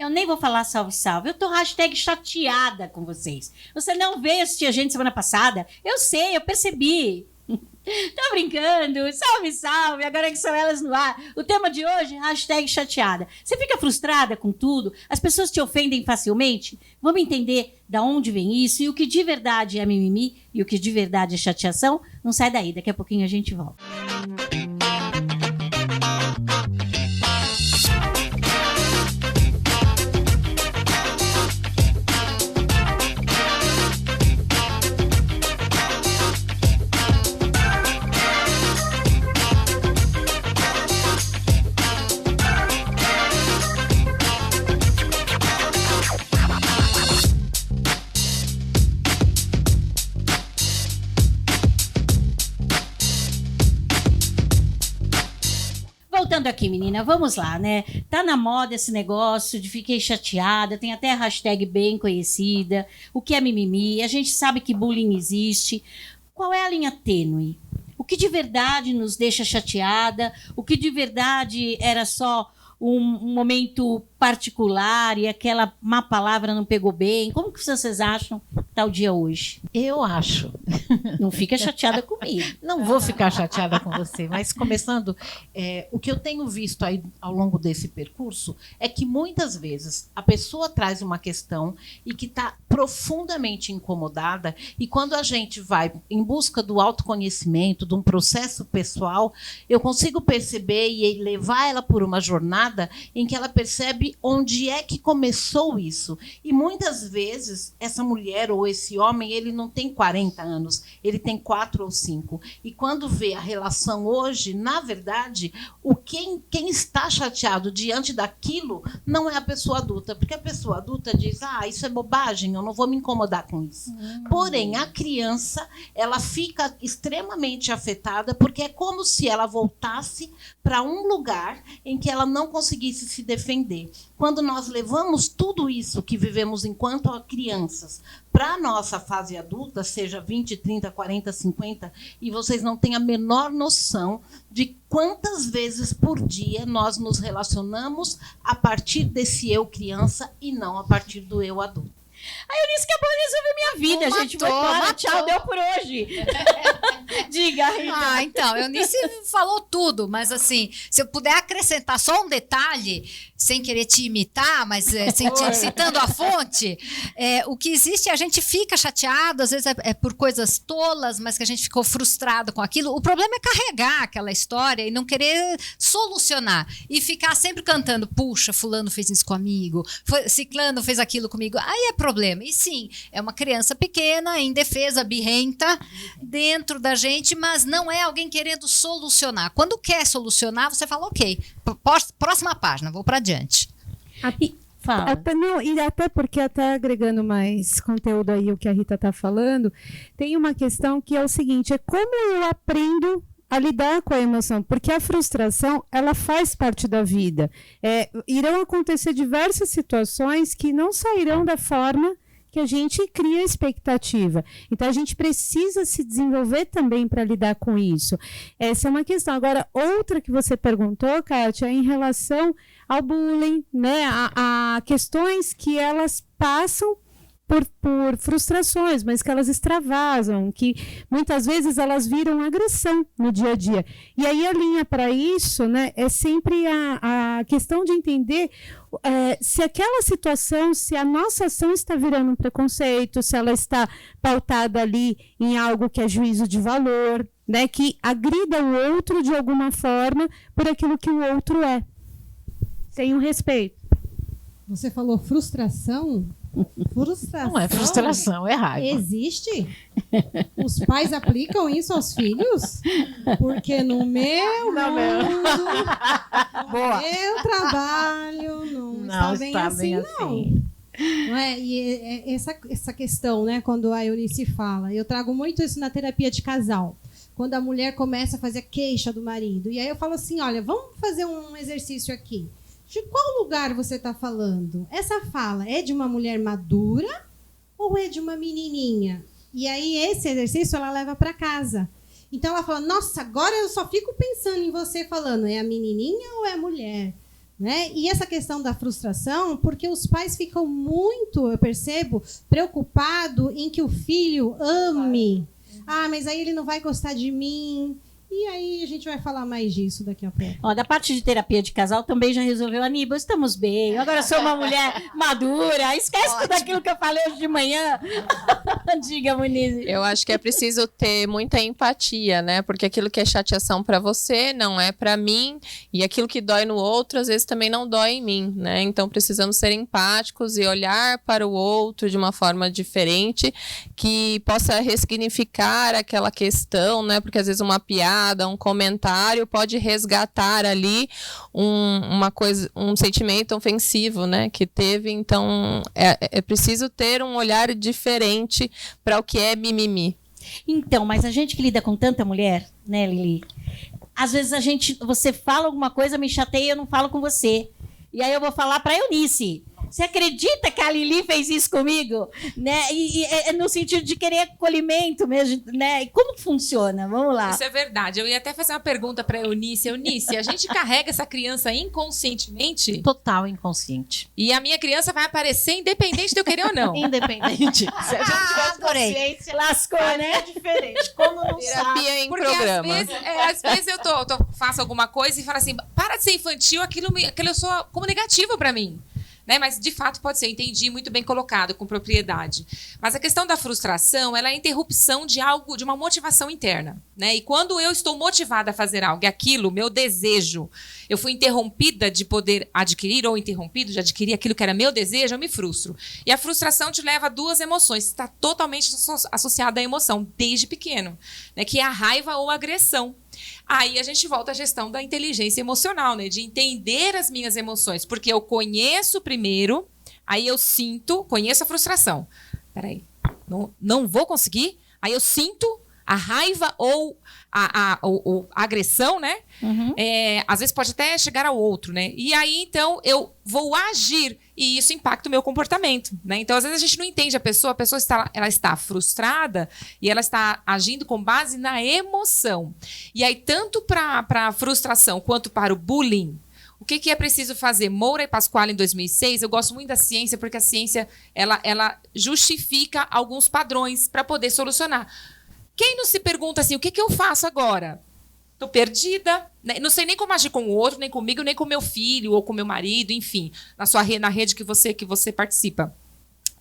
Eu nem vou falar salve, salve. Eu tô #chateada com vocês. Você não veio assistir a gente semana passada? Eu sei, eu percebi. Tô brincando, salve, salve, agora que são elas no ar. O tema de hoje, #chateada. Você fica frustrada com tudo? As pessoas te ofendem facilmente? Vamos entender da onde vem isso e o que de verdade é mimimi e o que de verdade é chateação? Não sai daí, daqui a pouquinho a gente volta. Voltando aqui, menina, vamos lá, né? Tá na moda esse negócio de fiquei chateada, tem até a hashtag bem conhecida, o que é mimimi, a gente sabe que bullying existe. Qual é a linha tênue? O que de verdade nos deixa chateada? O que de verdade era só um momento particular e aquela má palavra não pegou bem? Como que vocês acham que tá o dia hoje? Eu acho. Não fica chateada comigo. Não vou ficar chateada com você, mas começando, o que eu tenho visto aí ao longo desse percurso é que muitas vezes a pessoa traz uma questão e que está profundamente incomodada, e quando a gente vai em busca do autoconhecimento, de um processo pessoal, eu consigo perceber e levar ela por uma jornada em que ela percebe onde é que começou isso. E muitas vezes essa mulher ou esse homem, ele não tem 40 anos, ele tem 4 ou 5. E quando vê a relação hoje, na verdade, quem está chateado diante daquilo não é a pessoa adulta, porque a pessoa adulta diz, isso é bobagem, eu não vou me incomodar com isso. Porém, a criança, ela fica extremamente afetada, porque é como se ela voltasse para um lugar em que ela não conseguisse se defender. Quando nós levamos tudo isso que vivemos enquanto crianças para a nossa fase adulta, seja 20, 30, 40, 50, e vocês não têm a menor noção de quantas vezes por dia nós nos relacionamos a partir desse eu criança e não a partir do eu adulto. A Eunice acabou de resolver minha vida, gente. Vou embora, tchau, deu por hoje. Diga, Rita. Então, a Eunice falou tudo, mas assim, se eu puder acrescentar só um detalhe, sem querer te imitar, mas citando a fonte, o que existe, a gente fica chateado, às vezes é por coisas tolas, mas que a gente ficou frustrado com aquilo. O problema é carregar aquela história e não querer solucionar. E ficar sempre cantando, puxa, fulano fez isso comigo, ciclano fez aquilo comigo. Aí é problema. E sim, é uma criança pequena, indefesa, birrenta, dentro da gente, mas não é alguém querendo solucionar. Quando quer solucionar, você fala, ok, próxima página, vou para adiante. Fala. Até porque, até agregando mais conteúdo aí, o que a Rita está falando, tem uma questão que é o seguinte, é como eu aprendo a lidar com a emoção, porque a frustração, ela faz parte da vida. Irão acontecer diversas situações que não sairão da forma que a gente cria expectativa. Então, a gente precisa se desenvolver também para lidar com isso. Essa é uma questão. Agora, outra que você perguntou, Kátia, é em relação ao bullying, né? A questões que elas passam por frustrações, mas que elas extravasam, que muitas vezes elas viram agressão no dia a dia. E aí a linha para isso, né, é sempre a questão de entender se aquela situação, se a nossa ação está virando um preconceito, se ela está pautada ali em algo que é juízo de valor, né, que agrida o outro de alguma forma por aquilo que o outro é. Sem um respeito. Você falou frustração? Frustração? Não é frustração, é raiva. Existe? Os pais aplicam isso aos filhos? Porque no meu meu trabalho não está bem assim, não. Não é? E essa questão, né, quando a Eunice fala, eu trago muito isso na terapia de casal. Quando a mulher começa a fazer queixa do marido. E aí eu falo assim, olha, vamos fazer um exercício aqui. De qual lugar você está falando? Essa fala é de uma mulher madura ou é de uma menininha? E aí esse exercício ela leva para casa. Então ela fala, nossa, agora eu só fico pensando em você falando, é a menininha ou é a mulher? Né? E essa questão da frustração, porque os pais ficam muito, eu percebo, preocupados em que o filho ame. Ah, mas aí ele não vai gostar de mim. E aí a gente vai falar mais disso daqui a pouco. Ó, da parte de terapia de casal também já resolveu. Aníbal, estamos bem. Agora eu sou uma mulher madura. Esquece tudo aquilo que eu falei hoje de manhã. Diga, Muniz. Eu acho que é preciso ter muita empatia, né? Porque aquilo que é chateação para você não é para mim, e aquilo que dói no outro às vezes também não dói em mim, né? Então precisamos ser empáticos e olhar para o outro de uma forma diferente, que possa ressignificar aquela questão, né? Porque às vezes uma piada, um comentário pode resgatar ali uma coisa, um sentimento ofensivo, né, que teve. Então é preciso ter um olhar diferente para o que é mimimi. Então, mas a gente que lida com tanta mulher, né, Lili? Às vezes você fala alguma coisa, me chateia, eu não falo com você. E aí eu vou falar para Eunice. Você acredita que a Lili fez isso comigo? Né? E é no sentido de querer acolhimento mesmo, né? E como que funciona? Vamos lá. Isso é verdade. Eu ia até fazer uma pergunta para Eunice. Eunice, a gente carrega essa criança inconscientemente? Total inconsciente. E a minha criança vai aparecer independente de eu querer ou não? Independente. Se a gente tivesse Adorei. consciência, Lascou, né? é diferente. Como não sabe. Terapia em Porque programa. às vezes eu faço alguma coisa e falo assim, para de ser infantil, aquilo eu sou como negativo para mim. Né? Mas, de fato, pode ser. Entendi, muito bem colocado, com propriedade. Mas a questão da frustração, ela é a interrupção de algo, de uma motivação interna. Né? E quando eu estou motivada a fazer algo, e aquilo, meu desejo, eu fui interrompida de poder adquirir, ou interrompido de adquirir aquilo que era meu desejo, eu me frustro. E a frustração te leva a duas emoções. Está totalmente associada à emoção, desde pequeno. Né? Que é a raiva ou a agressão. Aí a gente volta à gestão da inteligência emocional, né? De entender as minhas emoções. Porque eu conheço primeiro, aí eu sinto, conheço a frustração. Peraí, não vou conseguir? Aí eu sinto a raiva ou a agressão, né? Uhum. Às vezes pode até chegar ao outro, né? E aí, então, eu vou agir e isso impacta o meu comportamento, né? Então, às vezes a gente não entende a pessoa está frustrada e ela está agindo com base na emoção. E aí, tanto para a frustração quanto para o bullying, o que é preciso fazer? Moura e Pasquale, em 2006, eu gosto muito da ciência, porque a ciência ela justifica alguns padrões para poder solucionar. Quem não se pergunta assim, o que eu faço agora? Estou perdida, né? Não sei nem como agir com o outro, nem comigo, nem com meu filho ou com meu marido, enfim, na rede que você participa.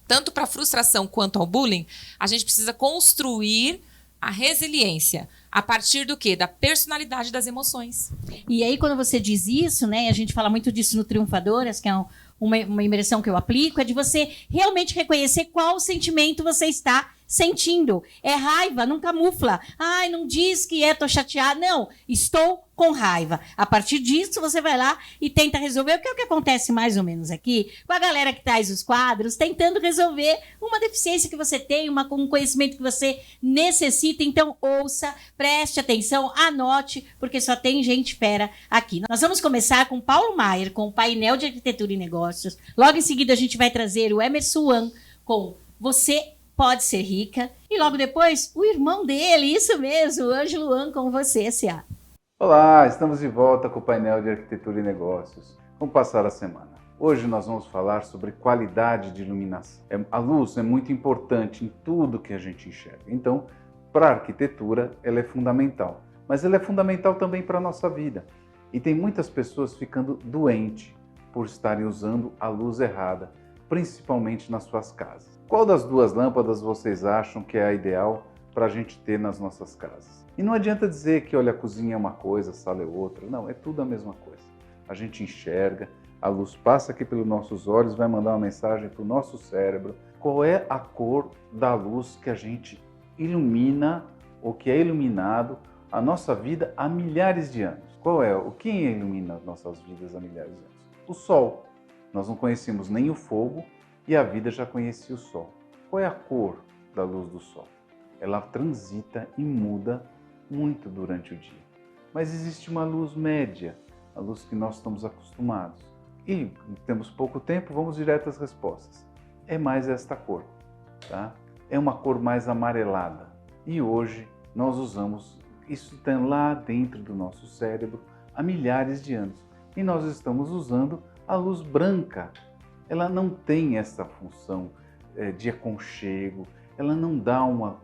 Tanto para a frustração quanto ao bullying, a gente precisa construir a resiliência. A partir do quê? Da personalidade das emoções. E aí, quando você diz isso, né? A gente fala muito disso no Triunfadoras, que é uma imersão que eu aplico, é de você realmente reconhecer qual sentimento você está sentindo. É raiva, não camufla. Ai, não diz que tô chateada. Não, estou com raiva. A partir disso, você vai lá e tenta resolver. O que é o que acontece mais ou menos aqui com a galera que traz os quadros, tentando resolver uma deficiência que você tem, um conhecimento que você necessita. Então, ouça, preste atenção, anote, porque só tem gente fera aqui. Nós vamos começar com Paulo Maier, com o painel de arquitetura e negócios. Logo em seguida, a gente vai trazer o Emerson Wan com Você Pode Ser Rica. E logo depois, o irmão dele, isso mesmo, o Ângelo Wan com Você S.A. Olá, estamos de volta com o painel de arquitetura e negócios. Vamos passar a semana. Hoje nós vamos falar sobre qualidade de iluminação. A luz é muito importante em tudo que a gente enxerga. Então, para a arquitetura, ela é fundamental. Mas ela é fundamental também para a nossa vida. E tem muitas pessoas ficando doentes por estarem usando a luz errada, principalmente nas suas casas. Qual das duas lâmpadas vocês acham que é a ideal para a gente ter nas nossas casas? E não adianta dizer que, olha, a cozinha é uma coisa, a sala é outra. Não, é tudo a mesma coisa. A gente enxerga, a luz passa aqui pelos nossos olhos, vai mandar uma mensagem para o nosso cérebro. Qual é a cor da luz que a gente ilumina, ou que é iluminado a nossa vida há milhares de anos? Qual é? Quem ilumina as nossas vidas há milhares de anos? O Sol. Nós não conhecíamos nem o fogo e a vida já conhecia o Sol. Qual é a cor da luz do Sol? Ela transita e muda muito durante o dia. Mas existe uma luz média, a luz que nós estamos acostumados. E temos pouco tempo, vamos direto às respostas. É mais esta cor, tá? É uma cor mais amarelada. E hoje nós usamos, isso está lá dentro do nosso cérebro há milhares de anos. E nós estamos usando a luz branca. Ela não tem essa função de aconchego, ela não dá uma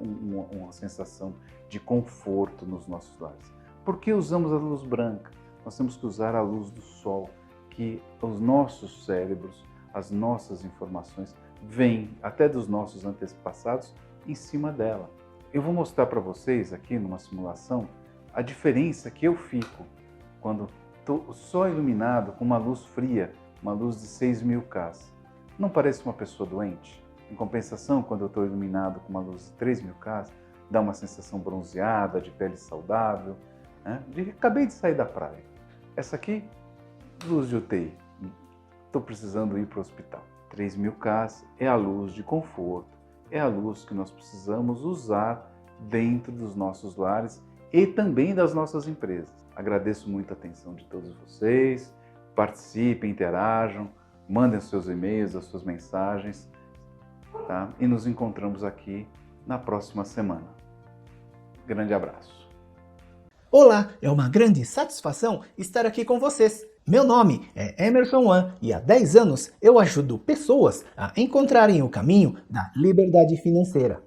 sensação de conforto nos nossos lares. Por que usamos a luz branca? Nós temos que usar a luz do sol, que os nossos cérebros, as nossas informações, vêm até dos nossos antepassados em cima dela. Eu vou mostrar para vocês aqui numa simulação a diferença que eu fico quando estou só iluminado com uma luz fria, uma luz de 6.000 K. Não parece uma pessoa doente? Em compensação, quando eu estou iluminado com uma luz de 3.000 K, dá uma sensação bronzeada, de pele saudável, né? Acabei de sair da praia. Essa aqui, luz de UTI. Estou precisando ir para o hospital. 3.000 K é a luz de conforto, é a luz que nós precisamos usar dentro dos nossos lares e também das nossas empresas. Agradeço muito a atenção de todos vocês. Participem, interajam, mandem os seus e-mails, as suas mensagens, tá? E nos encontramos aqui na próxima semana. Grande abraço. Olá, é uma grande satisfação estar aqui com vocês. Meu nome é Emerson Wan e há 10 anos eu ajudo pessoas a encontrarem o caminho da liberdade financeira.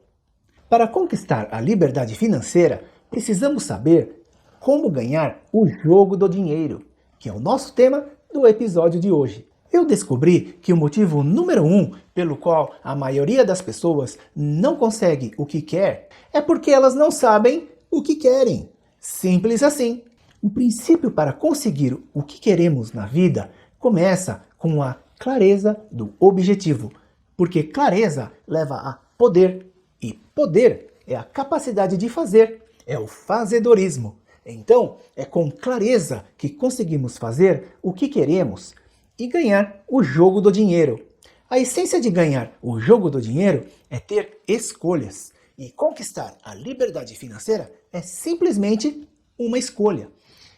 Para conquistar a liberdade financeira, precisamos saber como ganhar o jogo do dinheiro, que é o nosso tema do episódio de hoje. Eu descobri que o motivo número 1 pelo qual a maioria das pessoas não consegue o que quer é porque elas não sabem o que querem. Simples assim. O princípio para conseguir o que queremos na vida começa com a clareza do objetivo, porque clareza leva a poder, e poder é a capacidade de fazer, é o fazedorismo. Então, é com clareza que conseguimos fazer o que queremos e ganhar o jogo do dinheiro. A essência de ganhar o jogo do dinheiro é ter escolhas, e conquistar a liberdade financeira é simplesmente uma escolha.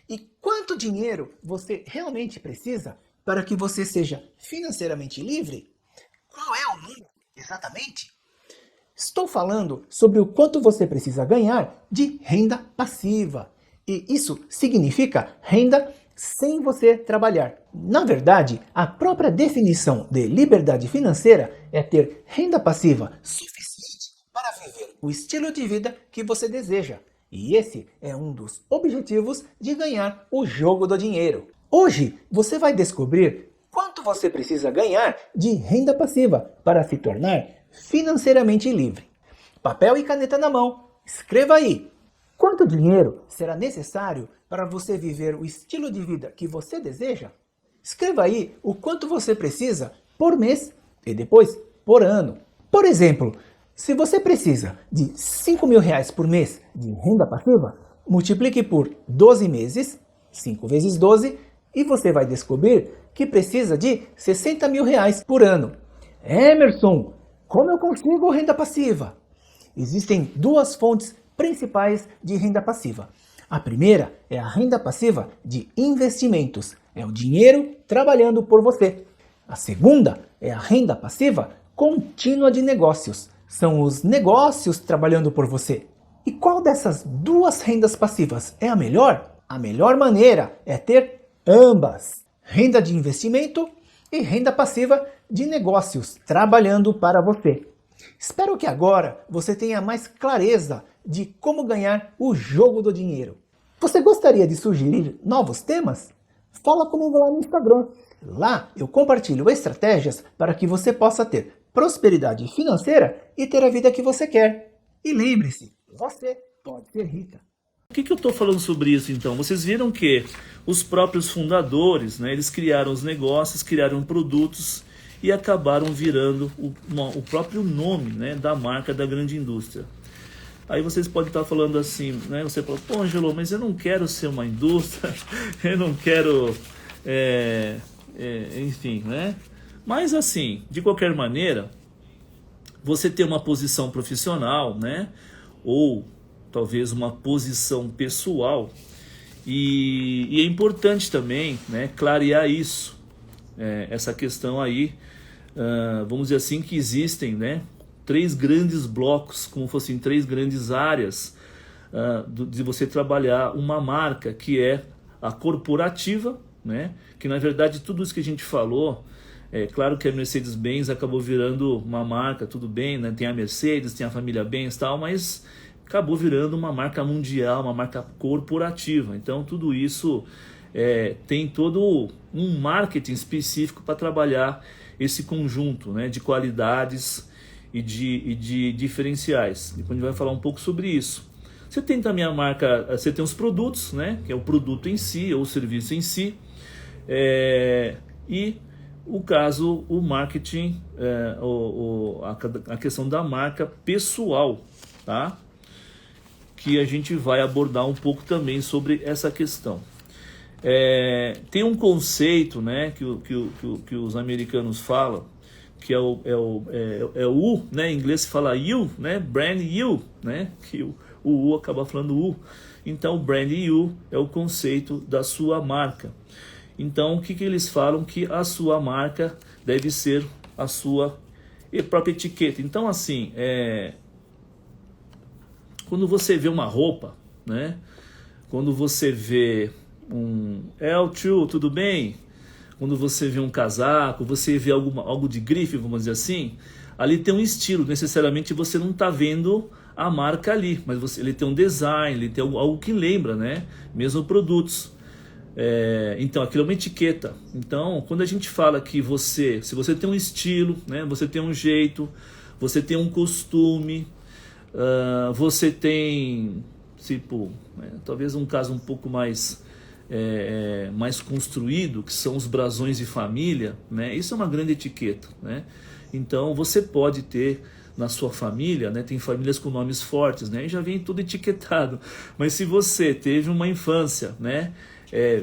E quanto dinheiro você realmente precisa para que você seja financeiramente livre? Qual é o número exatamente? Estou falando sobre o quanto você precisa ganhar de renda passiva. E isso significa renda sem você trabalhar. Na verdade, a própria definição de liberdade financeira é ter renda passiva suficiente para viver o estilo de vida que você deseja. E esse é um dos objetivos de ganhar o jogo do dinheiro. Hoje você vai descobrir quanto você precisa ganhar de renda passiva para se tornar financeiramente livre. Papel e caneta na mão, escreva aí. Quanto dinheiro será necessário para você viver o estilo de vida que você deseja? Escreva aí o quanto você precisa por mês e depois por ano. Por exemplo, se você precisa de R$5.000 por mês de renda passiva, multiplique por 12 meses, 5 vezes 12, e você vai descobrir que precisa de R$60.000 por ano. Emerson, como eu consigo renda passiva? Existem duas fontes principais de renda passiva. A primeira é a renda passiva de investimentos, é o dinheiro trabalhando por você. A segunda é a renda passiva contínua de negócios, são os negócios trabalhando por você. E qual dessas duas rendas passivas é a melhor? A melhor maneira é ter ambas, renda de investimento e renda passiva de negócios trabalhando para você. Espero que agora você tenha mais clareza de como ganhar o jogo do dinheiro. Você gostaria de sugerir novos temas? Fala comigo lá no Instagram. Lá eu compartilho estratégias para que você possa ter prosperidade financeira e ter a vida que você quer. E lembre-se, você pode ser rica. Por que eu estou falando sobre isso então? Vocês viram que os próprios fundadores, né, eles criaram os negócios, criaram produtos e acabaram virando o próprio nome, né, da marca da grande indústria. Aí vocês podem estar falando assim, né? Você fala, pô, Angelo, mas eu não quero ser uma indústria, eu não quero, enfim, né? Mas assim, de qualquer maneira, você ter uma posição profissional, né? Ou talvez uma posição pessoal, e é importante também, né, clarear isso, essa questão aí, vamos dizer assim, que existem, né, 3 grandes blocos, como fossem 3 grandes áreas de você trabalhar uma marca, que é a corporativa, né? Que na verdade tudo isso que a gente falou, é claro que a Mercedes-Benz acabou virando uma marca, tudo bem, né? Tem a Mercedes, tem a família Benz e tal, mas acabou virando uma marca mundial, uma marca corporativa. Então tudo isso tem todo um marketing específico para trabalhar esse conjunto, né, de qualidades e de diferenciais. Depois a gente vai falar um pouco sobre isso. Você tem também a marca, você tem os produtos, né, que é o produto em si, ou o serviço em si, e o caso, o marketing, a questão da marca pessoal, tá? Que a gente vai abordar um pouco também sobre essa questão. Tem um conceito, né, que os americanos falam, que é o U, né, em inglês se fala you, né, brand you, né, que o U acaba falando U. Então, o brand you é o conceito da sua marca. Então, o que eles falam? Que a sua marca deve ser a sua própria etiqueta. Então, assim, quando você vê uma roupa, né, quando você vê um L2, tudo bem? Quando você vê um casaco, você vê algo de grife, vamos dizer assim, ali tem um estilo. Necessariamente você não está vendo a marca ali, mas ele tem um design, ele tem algo que lembra, né? Mesmo produtos. Então, aquilo é uma etiqueta. Então, quando a gente fala que se você tem um estilo, né? Você tem um jeito, você tem um costume, você tem, tipo, talvez um caso um pouco mais construído, que são os brasões de família, né? Isso é uma grande etiqueta, né? Então você pode ter na sua família, né? Tem famílias com nomes fortes, né? E já vem tudo etiquetado. Mas se você teve uma infância, né,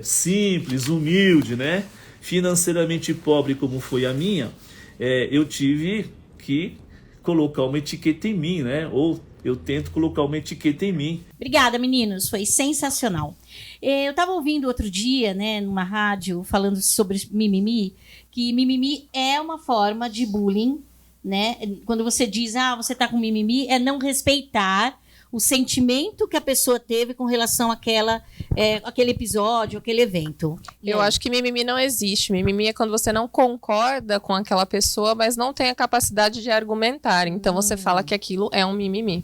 simples, humilde, né, financeiramente pobre como foi a minha, eu tive que colocar uma etiqueta em mim, né? Ou eu tento colocar uma etiqueta em mim. Obrigada, meninos. Foi sensacional. Eu estava ouvindo outro dia, né, numa rádio, falando sobre mimimi, que mimimi é uma forma de bullying, né? Quando você diz, você tá com mimimi, é não respeitar o sentimento que a pessoa teve com relação àquele episódio, aquele evento. Eu acho que mimimi não existe. Mimimi é quando você não concorda com aquela pessoa, mas não tem a capacidade de argumentar. Então você fala que aquilo é um mimimi.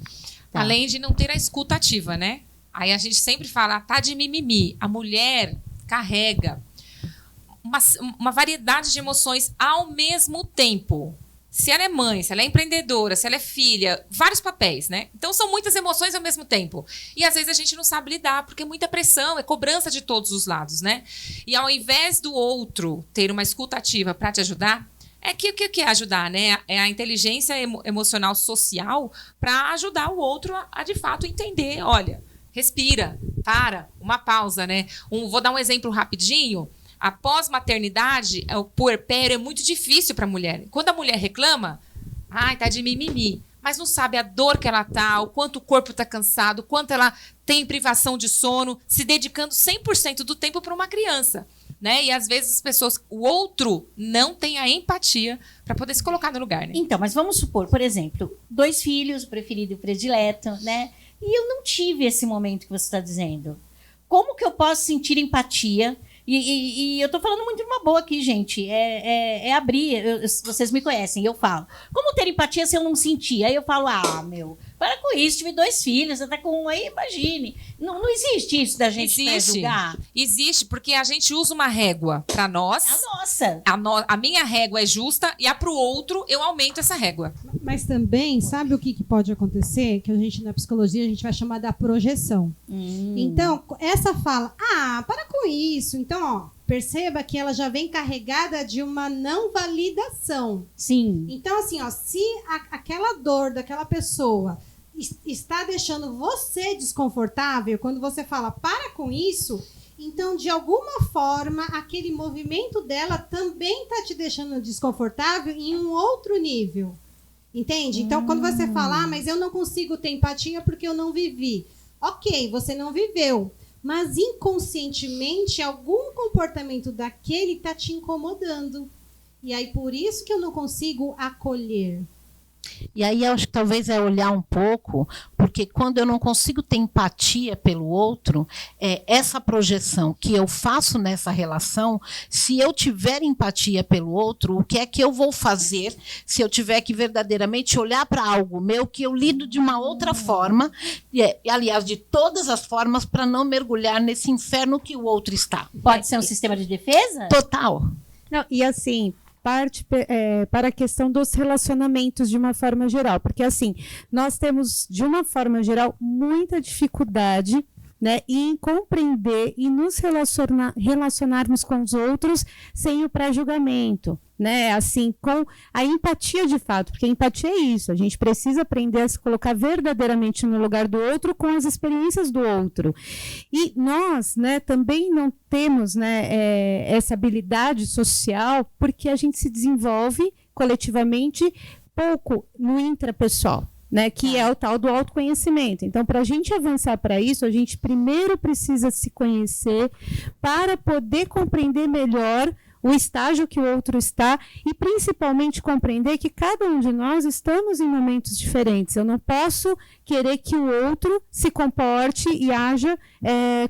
Tá. Além de não ter a escuta ativa, né? Aí a gente sempre fala, tá de mimimi. A mulher carrega uma variedade de emoções ao mesmo tempo. Se ela é mãe, se ela é empreendedora, se ela é filha, vários papéis, né? Então são muitas emoções ao mesmo tempo. E às vezes a gente não sabe lidar, porque é muita pressão, é cobrança de todos os lados, né? E ao invés do outro ter uma escuta ativa para te ajudar, o que é ajudar, né? É a inteligência emocional social para ajudar o outro a de fato entender. Olha, respira, para, uma pausa, né? Vou dar um exemplo rapidinho. A pós-maternidade, o puerpério é muito difícil para a mulher. Quando a mulher reclama, tá de mimimi, mas não sabe a dor que ela tá, o quanto o corpo está cansado, o quanto ela tem privação de sono, se dedicando 100% do tempo para uma criança, né? E às vezes o outro não tem a empatia para poder se colocar no lugar, né? Então, mas vamos supor, por exemplo, 2 filhos, preferido e predileto, né? E eu não tive esse momento que você está dizendo. Como que eu posso sentir empatia? E eu tô falando muito de uma boa aqui, gente. Abrir. Vocês me conhecem, eu falo. Como ter empatia se eu não sentir? Aí eu falo, para com isso, tive 2 filhos, você tá com um aí, imagine. Não existe isso da gente julgar. Existe, porque a gente usa uma régua para nós. É a nossa. A minha régua é justa e a pro outro eu aumento essa régua. Mas também, sabe o que pode acontecer? Que a gente, na psicologia, a gente vai chamar da projeção. Então, essa fala, para com isso. Então, perceba que ela já vem carregada de uma não validação. Sim. Então, assim, se aquela dor daquela pessoa está deixando você desconfortável, quando você fala para com isso, então, de alguma forma, aquele movimento dela também está te deixando desconfortável em um outro nível. Entende? Então, quando você fala, mas eu não consigo ter empatia porque eu não vivi. Ok, você não viveu. Mas inconscientemente algum comportamento daquele está te incomodando. E aí por isso que eu não consigo acolher. E aí eu acho que talvez é olhar um pouco, porque quando eu não consigo ter empatia pelo outro, essa projeção que eu faço nessa relação, se eu tiver empatia pelo outro, o que é que eu vou fazer se eu tiver que verdadeiramente olhar para algo meu que eu lido de uma outra forma, e aliás, de todas as formas, para não mergulhar nesse inferno que o outro está. Pode ser um sistema de defesa? Total. Não, e assim, parte para a questão dos relacionamentos de uma forma geral, porque assim, nós temos, de uma forma geral, muita dificuldade, né, em compreender e nos relacionarmos com os outros sem o pré-julgamento, né, assim, com a empatia de fato, porque a empatia é isso, a gente precisa aprender a se colocar verdadeiramente no lugar do outro com as experiências do outro. E nós, né, também não temos, né, essa habilidade social porque a gente se desenvolve coletivamente pouco no intrapessoal, né, que é o tal do autoconhecimento. Então, para a gente avançar para isso, a gente primeiro precisa se conhecer para poder compreender melhor o estágio que o outro está e, principalmente, compreender que cada um de nós estamos em momentos diferentes. Eu não posso querer que o outro se comporte e haja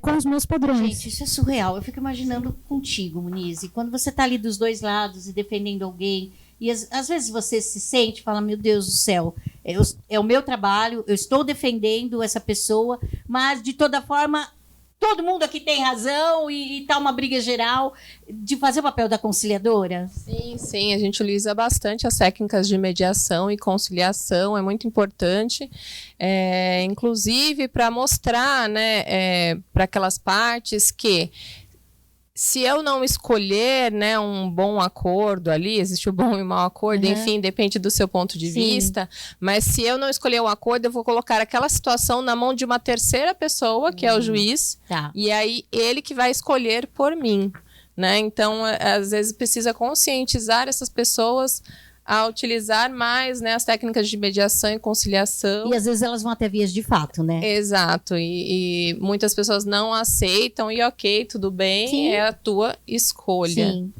com os meus padrões. Gente, isso é surreal. Eu fico imaginando contigo, Muniz, e quando você está ali dos dois lados e defendendo alguém, e às vezes você se sente e fala, meu Deus do céu, é o meu trabalho, eu estou defendendo essa pessoa, mas de toda forma, todo mundo aqui tem razão e tá uma briga geral, de fazer o papel da conciliadora? Sim, a gente utiliza bastante as técnicas de mediação e conciliação, é muito importante, inclusive para mostrar, né, para aquelas partes que se eu não escolher, né, um bom acordo ali, existe o bom e o mau acordo, enfim, depende do seu ponto de vista, mas se eu não escolher um acordo, eu vou colocar aquela situação na mão de uma terceira pessoa, que é o juiz, e aí ele que vai escolher por mim, né? Então, às vezes precisa conscientizar essas pessoas a utilizar mais, né, as técnicas de mediação e conciliação. E às vezes elas vão até vias de fato, né? Exato, e muitas pessoas não aceitam e ok, tudo bem, sim, é a tua escolha. Sim.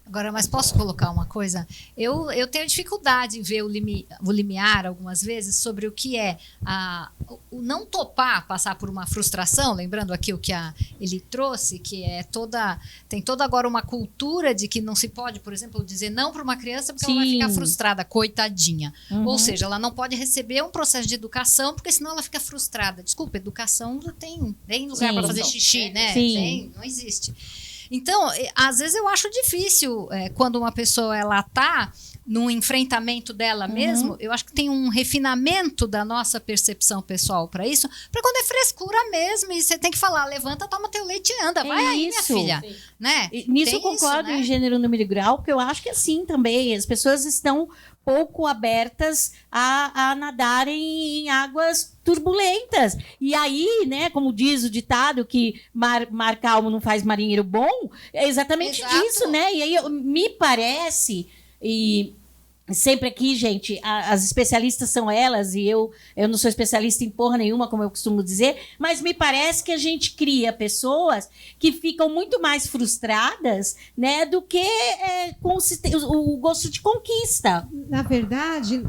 Agora, mas posso colocar uma coisa? Eu tenho dificuldade em ver o limiar algumas vezes sobre o que é o não topar passar por uma frustração, lembrando aqui o que ele trouxe, que tem toda agora uma cultura de que não se pode, por exemplo, dizer não para uma criança porque ela vai ficar frustrada, coitadinha. Ou seja, ela não pode receber um processo de educação porque senão ela fica frustrada. Desculpa, educação tem lugar para fazer xixi, né? Não existe. Então, às vezes eu acho difícil quando uma pessoa ela tá num enfrentamento dela mesmo, eu acho que tem um refinamento da nossa percepção pessoal para isso, para quando é frescura mesmo, e você tem que falar, levanta, toma teu leite e anda, vai aí, minha filha. Né? Nisso eu concordo em gênero, número e grau, porque eu acho que assim também, as pessoas estão pouco abertas a nadarem em águas turbulentas. E aí, né, como diz o ditado que mar calmo não faz marinheiro bom, é exatamente isso, né? E aí me parece, e sempre aqui, gente, as especialistas são elas, e eu não sou especialista em porra nenhuma, como eu costumo dizer, mas me parece que a gente cria pessoas que ficam muito mais frustradas, né, do que com o gosto de conquista. Na verdade,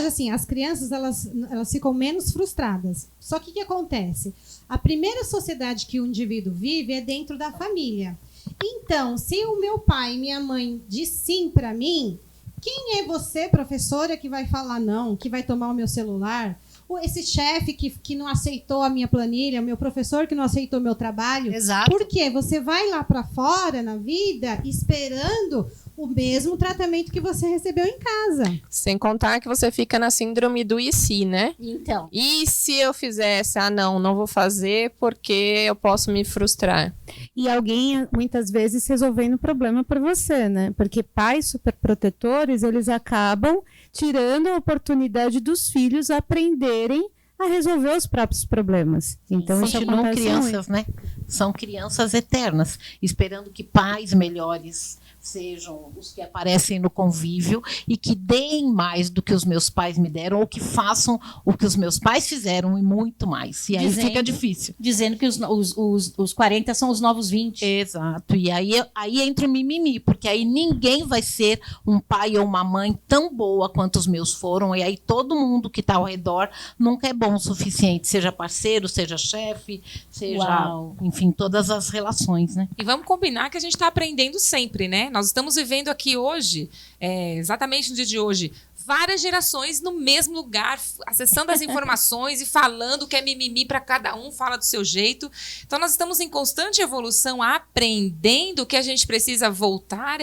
assim, as crianças elas ficam menos frustradas. Só que o que acontece? A primeira sociedade que o indivíduo vive é dentro da família. Então, se o meu pai e minha mãe diz sim para mim, quem é você, professora, que vai falar não, que vai tomar o meu celular? Ou esse chefe que não aceitou a minha planilha, o meu professor que não aceitou o meu trabalho? Exato. Porque você vai lá para fora na vida esperando o mesmo tratamento que você recebeu em casa. Sem contar que você fica na síndrome do e se, né? Então. E se eu fizesse? Não vou fazer porque eu posso me frustrar. E alguém, muitas vezes, resolvendo o problema por você, né? Porque pais superprotetores, eles acabam tirando a oportunidade dos filhos aprenderem a resolver os próprios problemas. Então, isso continuam crianças, né? São crianças eternas, esperando que pais melhores sejam os que aparecem no convívio e que deem mais do que os meus pais me deram ou que façam o que os meus pais fizeram e muito mais. E aí fica difícil. Dizendo que os 40 são os novos 20. Exato. E aí entra o mimimi, porque aí ninguém vai ser um pai ou uma mãe tão boa quanto os meus foram, e aí todo mundo que está ao redor nunca é bom o suficiente, seja parceiro, seja chefe, seja, enfim, todas as relações, né? E vamos combinar que a gente está aprendendo sempre, né? Nós estamos vivendo aqui hoje, exatamente no dia de hoje, várias gerações no mesmo lugar, acessando as informações e falando que é mimimi para cada um, fala do seu jeito. Então, nós estamos em constante evolução, aprendendo. O que a gente precisa voltar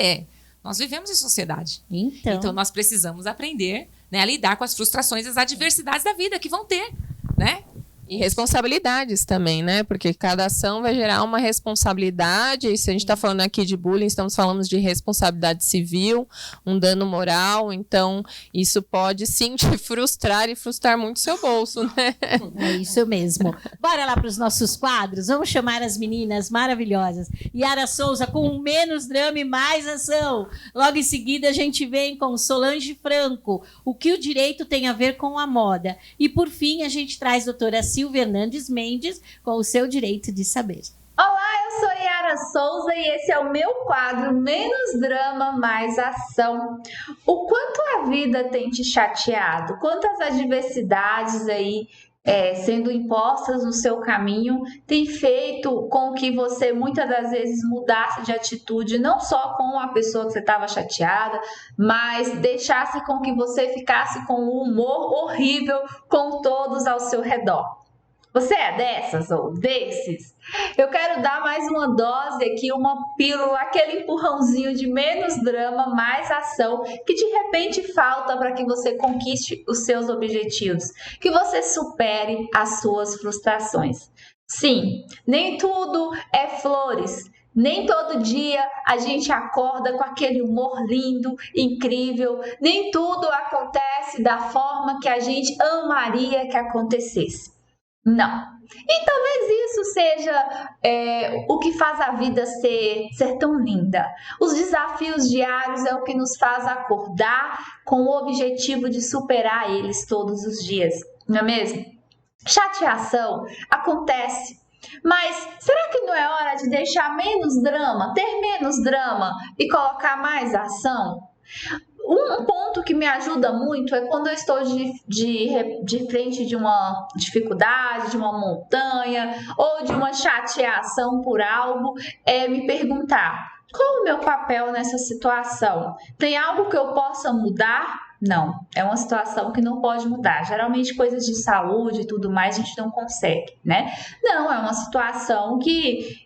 nós vivemos em sociedade. Então nós precisamos aprender, né, a lidar com as frustrações e as adversidades da vida que vão ter, né? E responsabilidades também, né? Porque cada ação vai gerar uma responsabilidade. E se a gente está falando aqui de bullying, estamos falando de responsabilidade civil, um dano moral. Então, isso pode sim te frustrar e frustrar muito o seu bolso, né? É isso mesmo. Bora lá para os nossos quadros. Vamos chamar as meninas maravilhosas. Yara Souza com menos drama e mais ação. Logo em seguida, a gente vem com Solange Franco. O que o direito tem a ver com a moda? E, por fim, a gente traz a doutora Silvia Hernandes Mendes com o seu direito de saber. Olá, eu sou Yara Souza e esse é o meu quadro Menos Drama, Mais Ação. O quanto a vida tem te chateado, quantas adversidades aí sendo impostas no seu caminho tem feito com que você muitas das vezes mudasse de atitude, não só com a pessoa que você estava chateada, mas deixasse com que você ficasse com um humor horrível com todos ao seu redor. Você é dessas ou desses? Eu quero dar mais uma dose aqui, uma pílula, aquele empurrãozinho de menos drama, mais ação, que de repente falta para que você conquiste os seus objetivos, que você supere as suas frustrações. Sim, nem tudo é flores. Nem todo dia a gente acorda com aquele humor lindo, incrível. Nem tudo acontece da forma que a gente amaria que acontecesse. Não. E talvez isso seja o que faz a vida ser tão linda. Os desafios diários é o que nos faz acordar com o objetivo de superar eles todos os dias, não é mesmo? Chateação acontece, mas será que não é hora de deixar menos drama, ter menos drama e colocar mais ação? Um ponto que me ajuda muito é quando eu estou de frente de uma dificuldade, de uma montanha ou de uma chateação por algo, me perguntar: qual o meu papel nessa situação? Tem algo que eu possa mudar? Não, é uma situação que não pode mudar. Geralmente coisas de saúde e tudo mais a gente não consegue, né? Não, é uma situação que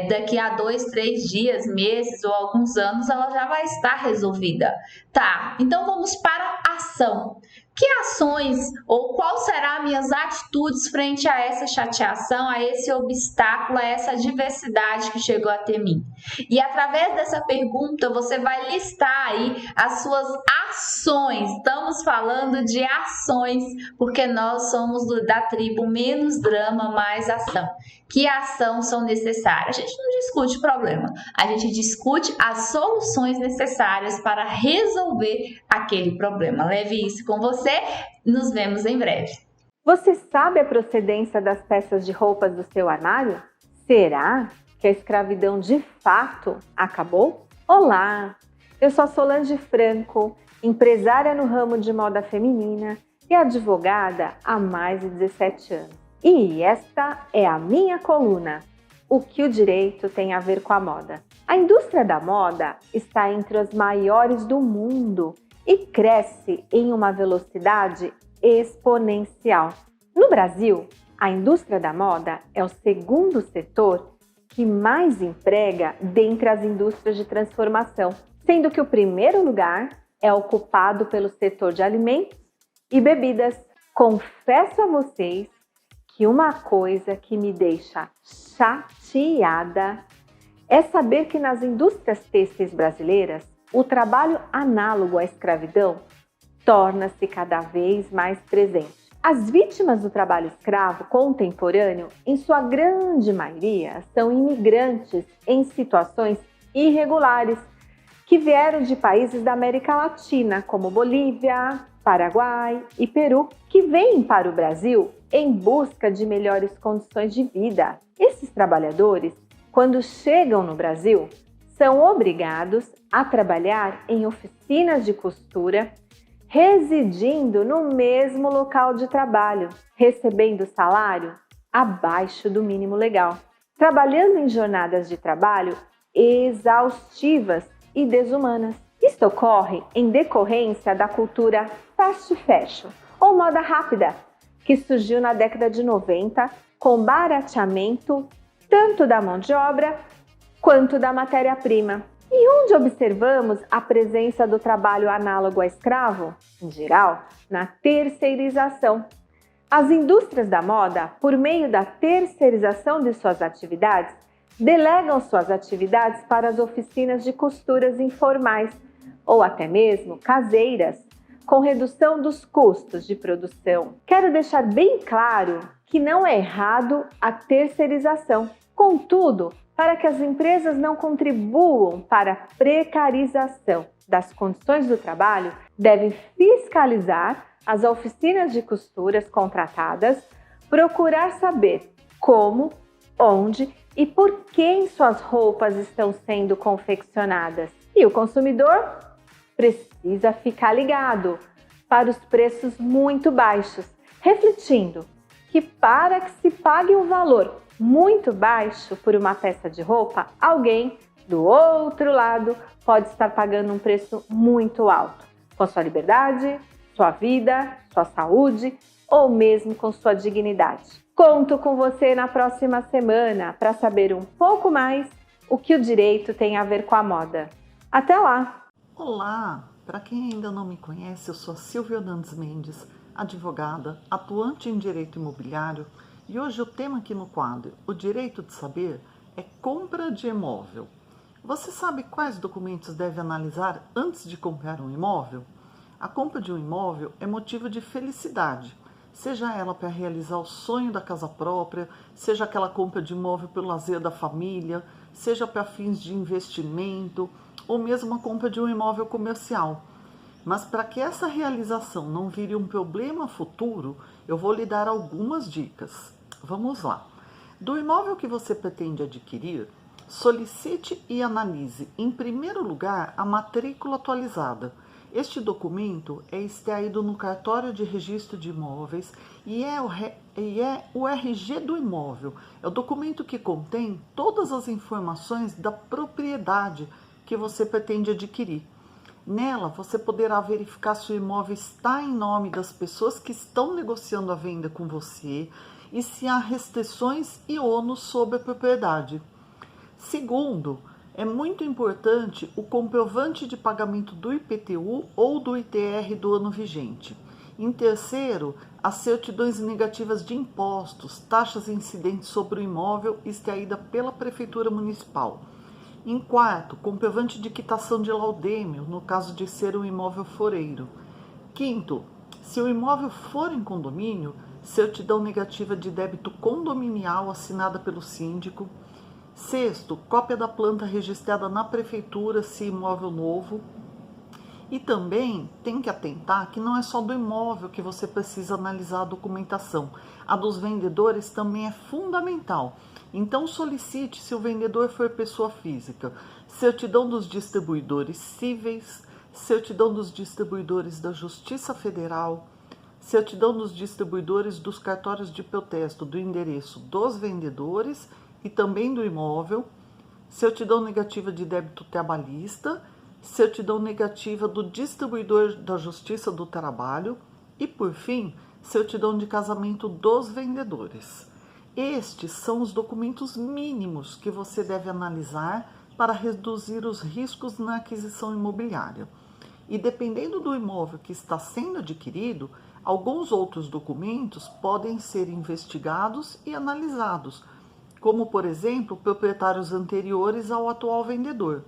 daqui a 2, 3 dias, meses ou alguns anos ela já vai estar resolvida. Tá, então vamos para a ação. Que ações ou qual serão minhas atitudes frente a essa chateação, a esse obstáculo, a essa adversidade que chegou até mim? E através dessa pergunta você vai listar aí as suas ações. Estamos falando de ações, porque nós somos da tribo Menos Drama, Mais Ação. Que ações são necessárias? A gente não discute o problema, a gente discute as soluções necessárias para resolver aquele problema. Leve isso com você, nos vemos em breve. Você sabe a procedência das peças de roupas do seu armário? Será que a escravidão de fato acabou? Olá, eu sou a Solange Franco, empresária no ramo de moda feminina e advogada há mais de 17 anos. E esta é a minha coluna, O que o direito tem a ver com a moda. A indústria da moda está entre as maiores do mundo e cresce em uma velocidade exponencial. No Brasil, a indústria da moda é o segundo setor que mais emprega dentre as indústrias de transformação, sendo que o primeiro lugar é ocupado pelo setor de alimentos e bebidas. Confesso a vocês que uma coisa que me deixa chateada é saber que nas indústrias têxteis brasileiras, o trabalho análogo à escravidão torna-se cada vez mais presente. As vítimas do trabalho escravo contemporâneo, em sua grande maioria, são imigrantes em situações irregulares, que vieram de países da América Latina, como Bolívia, Paraguai e Peru, que vêm para o Brasil em busca de melhores condições de vida. Esses trabalhadores, quando chegam no Brasil, são obrigados a trabalhar em oficinas de costura, residindo no mesmo local de trabalho, recebendo salário abaixo do mínimo legal, trabalhando em jornadas de trabalho exaustivas e desumanas. Isto ocorre em decorrência da cultura fast fashion, ou moda rápida, que surgiu na década de 90 com barateamento tanto da mão de obra quanto da matéria-prima, e onde observamos a presença do trabalho análogo a escravo, em geral, na terceirização. As indústrias da moda, por meio da terceirização de suas atividades, delegam suas atividades para as oficinas de costuras informais ou até mesmo caseiras, com redução dos custos de produção. Quero deixar bem claro que não é errado a terceirização. Contudo, para que as empresas não contribuam para a precarização das condições do trabalho, devem fiscalizar as oficinas de costuras contratadas, procurar saber como, onde e por quem suas roupas estão sendo confeccionadas. E o consumidor precisa ficar ligado para os preços muito baixos, refletindo que para que se pague um valor muito baixo por uma peça de roupa, alguém do outro lado pode estar pagando um preço muito alto, com sua liberdade, sua vida, sua saúde ou mesmo com sua dignidade. Conto com você na próxima semana para saber um pouco mais o que o direito tem a ver com a moda. Até lá! Olá! Para quem ainda não me conhece, eu sou a Silvia Hernandes Mendes, advogada, atuante em direito imobiliário, e hoje o tema aqui no quadro, o direito de saber, é compra de imóvel. Você sabe quais documentos deve analisar antes de comprar um imóvel? A compra de um imóvel é motivo de felicidade, seja ela para realizar o sonho da casa própria, seja aquela compra de imóvel pelo lazer da família, seja para fins de investimento, ou mesmo a compra de um imóvel comercial. Mas para que essa realização não vire um problema futuro, eu vou lhe dar algumas dicas. Vamos lá. Do imóvel que você pretende adquirir, solicite e analise, em primeiro lugar, a matrícula atualizada. Este documento é extraído no cartório de registro de imóveis e é o RG do imóvel. É o documento que contém todas as informações da propriedade que você pretende adquirir. Nela, você poderá verificar se o imóvel está em nome das pessoas que estão negociando a venda com você e se há restrições e ônus sobre a propriedade. Segundo, é muito importante o comprovante de pagamento do IPTU ou do ITR do ano vigente. Em terceiro, as certidões negativas de impostos, taxas incidentes sobre o imóvel extraída pela Prefeitura Municipal. Em quarto, comprovante de quitação de laudêmio, no caso de ser um imóvel foreiro. Quinto, se o imóvel for em condomínio, certidão negativa de débito condominial assinada pelo síndico. Sexto, cópia da planta registrada na prefeitura, se imóvel novo. E também tem que atentar que não é só do imóvel que você precisa analisar a documentação. A dos vendedores também é fundamental. Então solicite, se o vendedor for pessoa física, certidão dos distribuidores cíveis, certidão dos distribuidores da Justiça Federal, certidão dos distribuidores dos cartórios de protesto do endereço dos vendedores e também do imóvel, certidão negativa de débito trabalhista, certidão negativa do distribuidor da Justiça do Trabalho e, por fim, certidão de casamento dos vendedores. Estes são os documentos mínimos que você deve analisar para reduzir os riscos na aquisição imobiliária. E dependendo do imóvel que está sendo adquirido, alguns outros documentos podem ser investigados e analisados, como, por exemplo, proprietários anteriores ao atual vendedor.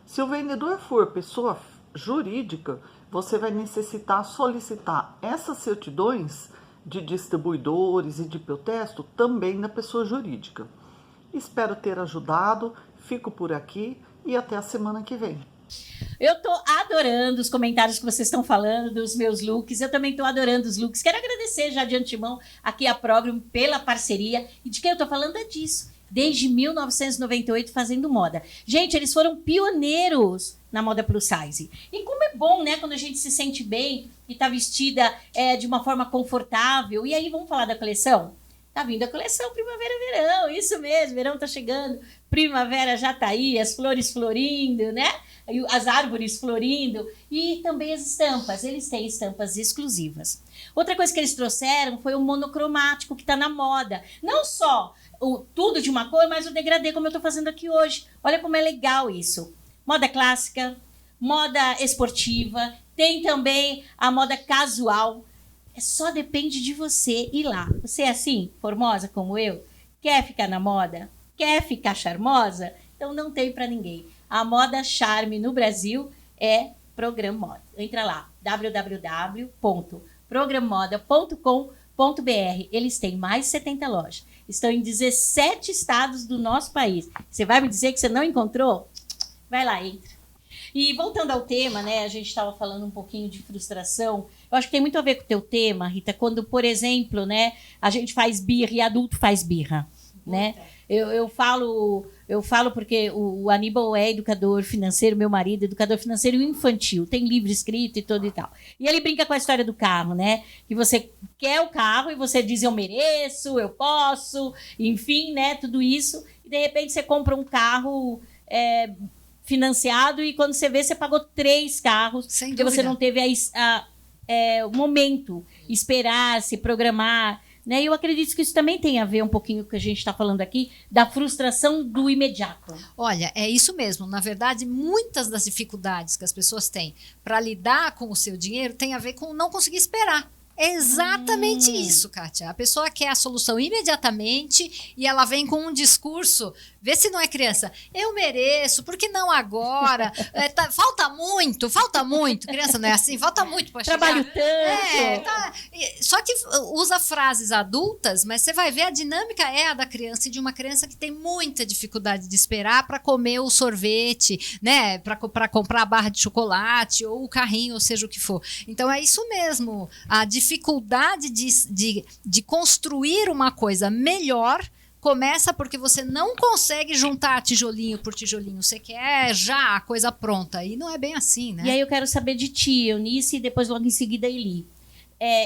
Se o vendedor for pessoa jurídica, você vai necessitar solicitar essas certidões de distribuidores e de protesto também da pessoa jurídica. Espero ter ajudado, fico por aqui e até a semana que vem. Eu tô adorando os comentários que vocês estão falando dos meus looks. Eu também tô adorando os looks. Quero agradecer já de antemão aqui a Program pela parceria. E de quem eu tô falando é disso. Desde 1998 fazendo moda. Gente, eles foram pioneiros na moda plus size. E como é bom, né, quando a gente se sente bem e tá vestida de uma forma confortável. E aí, vamos falar da coleção? Tá vindo a coleção Primavera-Verão, isso mesmo, verão tá chegando, primavera já tá aí, as flores florindo, né? As árvores florindo e também as estampas, eles têm estampas exclusivas. Outra coisa que eles trouxeram foi o monocromático que tá na moda. Não só o tudo de uma cor, mas o degradê, como eu tô fazendo aqui hoje. Olha como é legal isso. Moda clássica, moda esportiva, tem também a moda casual. Só depende de você ir lá. Você é assim, formosa como eu? Quer ficar na moda? Quer ficar charmosa? Então não tem para ninguém. A moda charme no Brasil é Program Moda. Entra lá, www.programmoda.com.br. Eles têm mais de 70 lojas. Estão em 17 estados do nosso país. Você vai me dizer que você não encontrou? Vai lá, entra. E voltando ao tema, né, a gente estava falando um pouquinho de frustração. Eu acho que tem muito a ver com o teu tema, Rita, quando, por exemplo, né, a gente faz birra e adulto faz birra, né? Eu falo porque o Aníbal é educador financeiro, meu marido, educador financeiro infantil, tem livro escrito e tudo e tal. E ele brinca com a história do carro, né? Que você quer o carro e você diz eu mereço, eu posso, enfim, né? Tudo isso. E de repente você compra um carro financiado e quando você vê, você pagou 3 carros. Sem porque dúvida. você não teve o momento, esperar, se programar. Né? E eu acredito que isso também tem a ver um pouquinho com o que a gente está falando aqui, da frustração do imediato. Olha, é isso mesmo. Na verdade, muitas das dificuldades que as pessoas têm para lidar com o seu dinheiro tem a ver com não conseguir esperar. É exatamente isso, Kátia. A pessoa quer a solução imediatamente e ela vem com um discurso, vê se não é criança, eu mereço, por que não agora? Falta muito. Criança não é assim, falta muito para chegar. Trabalho tanto. Só que usa frases adultas, mas você vai ver a dinâmica é a da criança e de uma criança que tem muita dificuldade de esperar para comer o sorvete, né? Para comprar a barra de chocolate ou o carrinho, ou seja o que for. Então é isso mesmo. A dificuldade de construir uma coisa melhor começa porque você não consegue juntar tijolinho por tijolinho. Você quer já a coisa pronta. E não é bem assim, né? E aí eu quero saber de ti, Eunice, e depois logo em seguida Eli.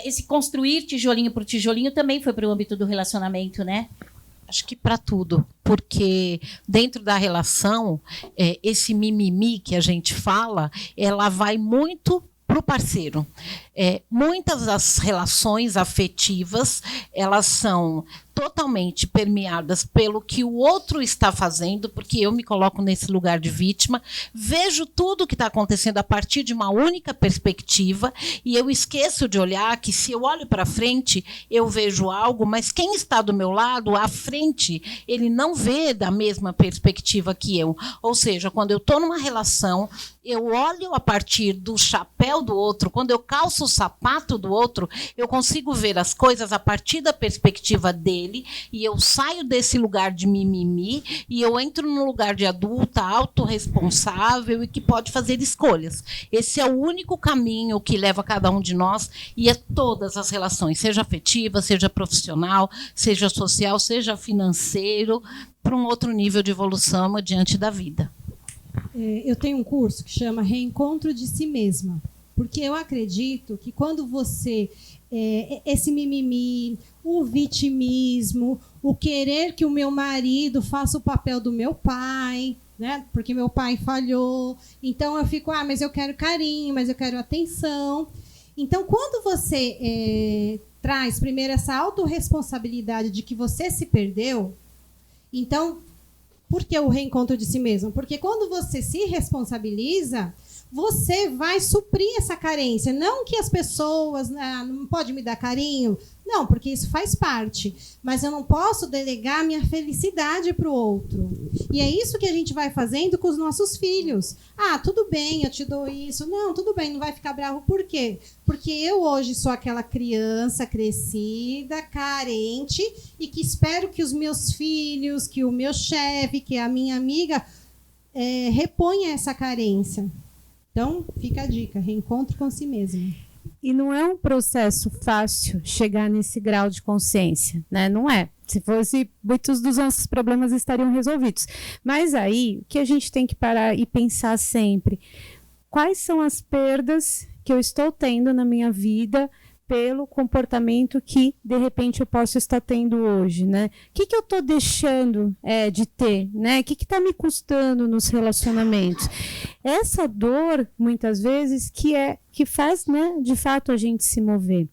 Esse construir tijolinho por tijolinho também foi para o âmbito do relacionamento, né? Acho que para tudo, porque dentro da relação, esse mimimi que a gente fala, ela vai muito para o parceiro. Muitas das relações afetivas, elas são totalmente permeadas pelo que o outro está fazendo, porque eu me coloco nesse lugar de vítima, vejo tudo o que está acontecendo a partir de uma única perspectiva e eu esqueço de olhar que se eu olho para frente, eu vejo algo, mas quem está do meu lado, à frente, ele não vê da mesma perspectiva que eu. Ou seja, quando eu estou numa relação, eu olho a partir do chapéu do outro, quando eu calço o sapato do outro, eu consigo ver as coisas a partir da perspectiva dele e eu saio desse lugar de mimimi e eu entro num lugar de adulta, autorresponsável e que pode fazer escolhas. Esse é o único caminho que leva cada um de nós e a todas as relações, seja afetiva, seja profissional, seja social, seja financeiro, para um outro nível de evolução diante da vida. Eu tenho um curso que chama Reencontro de Si Mesma, porque eu acredito que quando você esse mimimi, o vitimismo, o querer que o meu marido faça o papel do meu pai, né? Porque meu pai falhou, então eu fico, mas eu quero carinho, mas eu quero atenção. Então, quando você traz primeiro essa autorresponsabilidade de que você se perdeu, então, por que o reencontro de si mesmo? Porque quando você se responsabiliza, você vai suprir essa carência. Não que as pessoas não podem me dar carinho. Não, porque isso faz parte. Mas eu não posso delegar minha felicidade para o outro. E é isso que a gente vai fazendo com os nossos filhos. Tudo bem, eu te dou isso. Não, tudo bem, não vai ficar bravo. Por quê? Porque eu hoje sou aquela criança crescida, carente, e que espero que os meus filhos, que o meu chefe, que a minha amiga reponha essa carência. Então, fica a dica, reencontro com si mesmo. E não é um processo fácil chegar nesse grau de consciência, né? Não é. Se fosse, muitos dos nossos problemas estariam resolvidos. Mas aí, o que a gente tem que parar e pensar sempre? Quais são as perdas que eu estou tendo na minha vida pelo comportamento que, de repente, eu posso estar tendo hoje, né? O que eu estou deixando de ter, né? O que está me custando nos relacionamentos? Essa dor, muitas vezes, que faz, né, de fato, a gente se mover.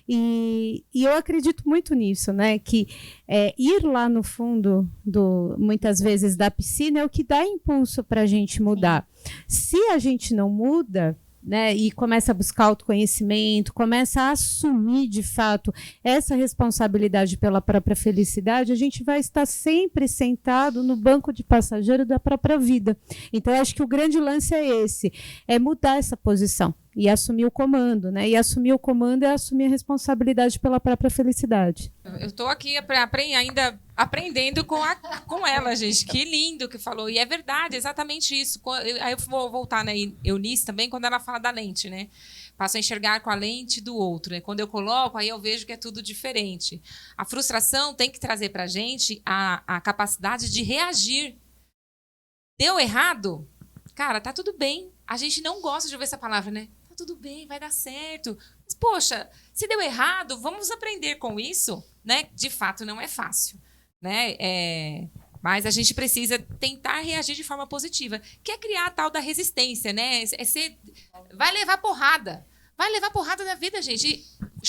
E eu acredito muito nisso, né? Que ir lá no fundo, muitas vezes, da piscina é o que dá impulso para a gente mudar. Se a gente não muda, né, e começa a buscar autoconhecimento, começa a assumir de fato essa responsabilidade pela própria felicidade, a gente vai estar sempre sentado no banco de passageiro da própria vida. Então, eu acho que o grande lance é esse, é mudar essa posição e assumir o comando, né? E assumir o comando é assumir a responsabilidade pela própria felicidade. Eu estou aqui ainda aprendendo com ela, gente. Que lindo que falou. E é verdade, exatamente isso. Aí eu vou voltar na Eunice também, quando ela fala da lente, né? Passo a enxergar com a lente do outro, né? Quando eu coloco, aí eu vejo que é tudo diferente. A frustração tem que trazer para a gente a capacidade de reagir. Deu errado? Cara, tá tudo bem. A gente não gosta de ouvir essa palavra, né? Tá tudo bem, vai dar certo. Mas, poxa, se deu errado, vamos aprender com isso, né? De fato, não é fácil, né? Mas a gente precisa tentar reagir de forma positiva, que é criar a tal da resistência, né? Vai levar porrada. Vai levar porrada da vida, gente. E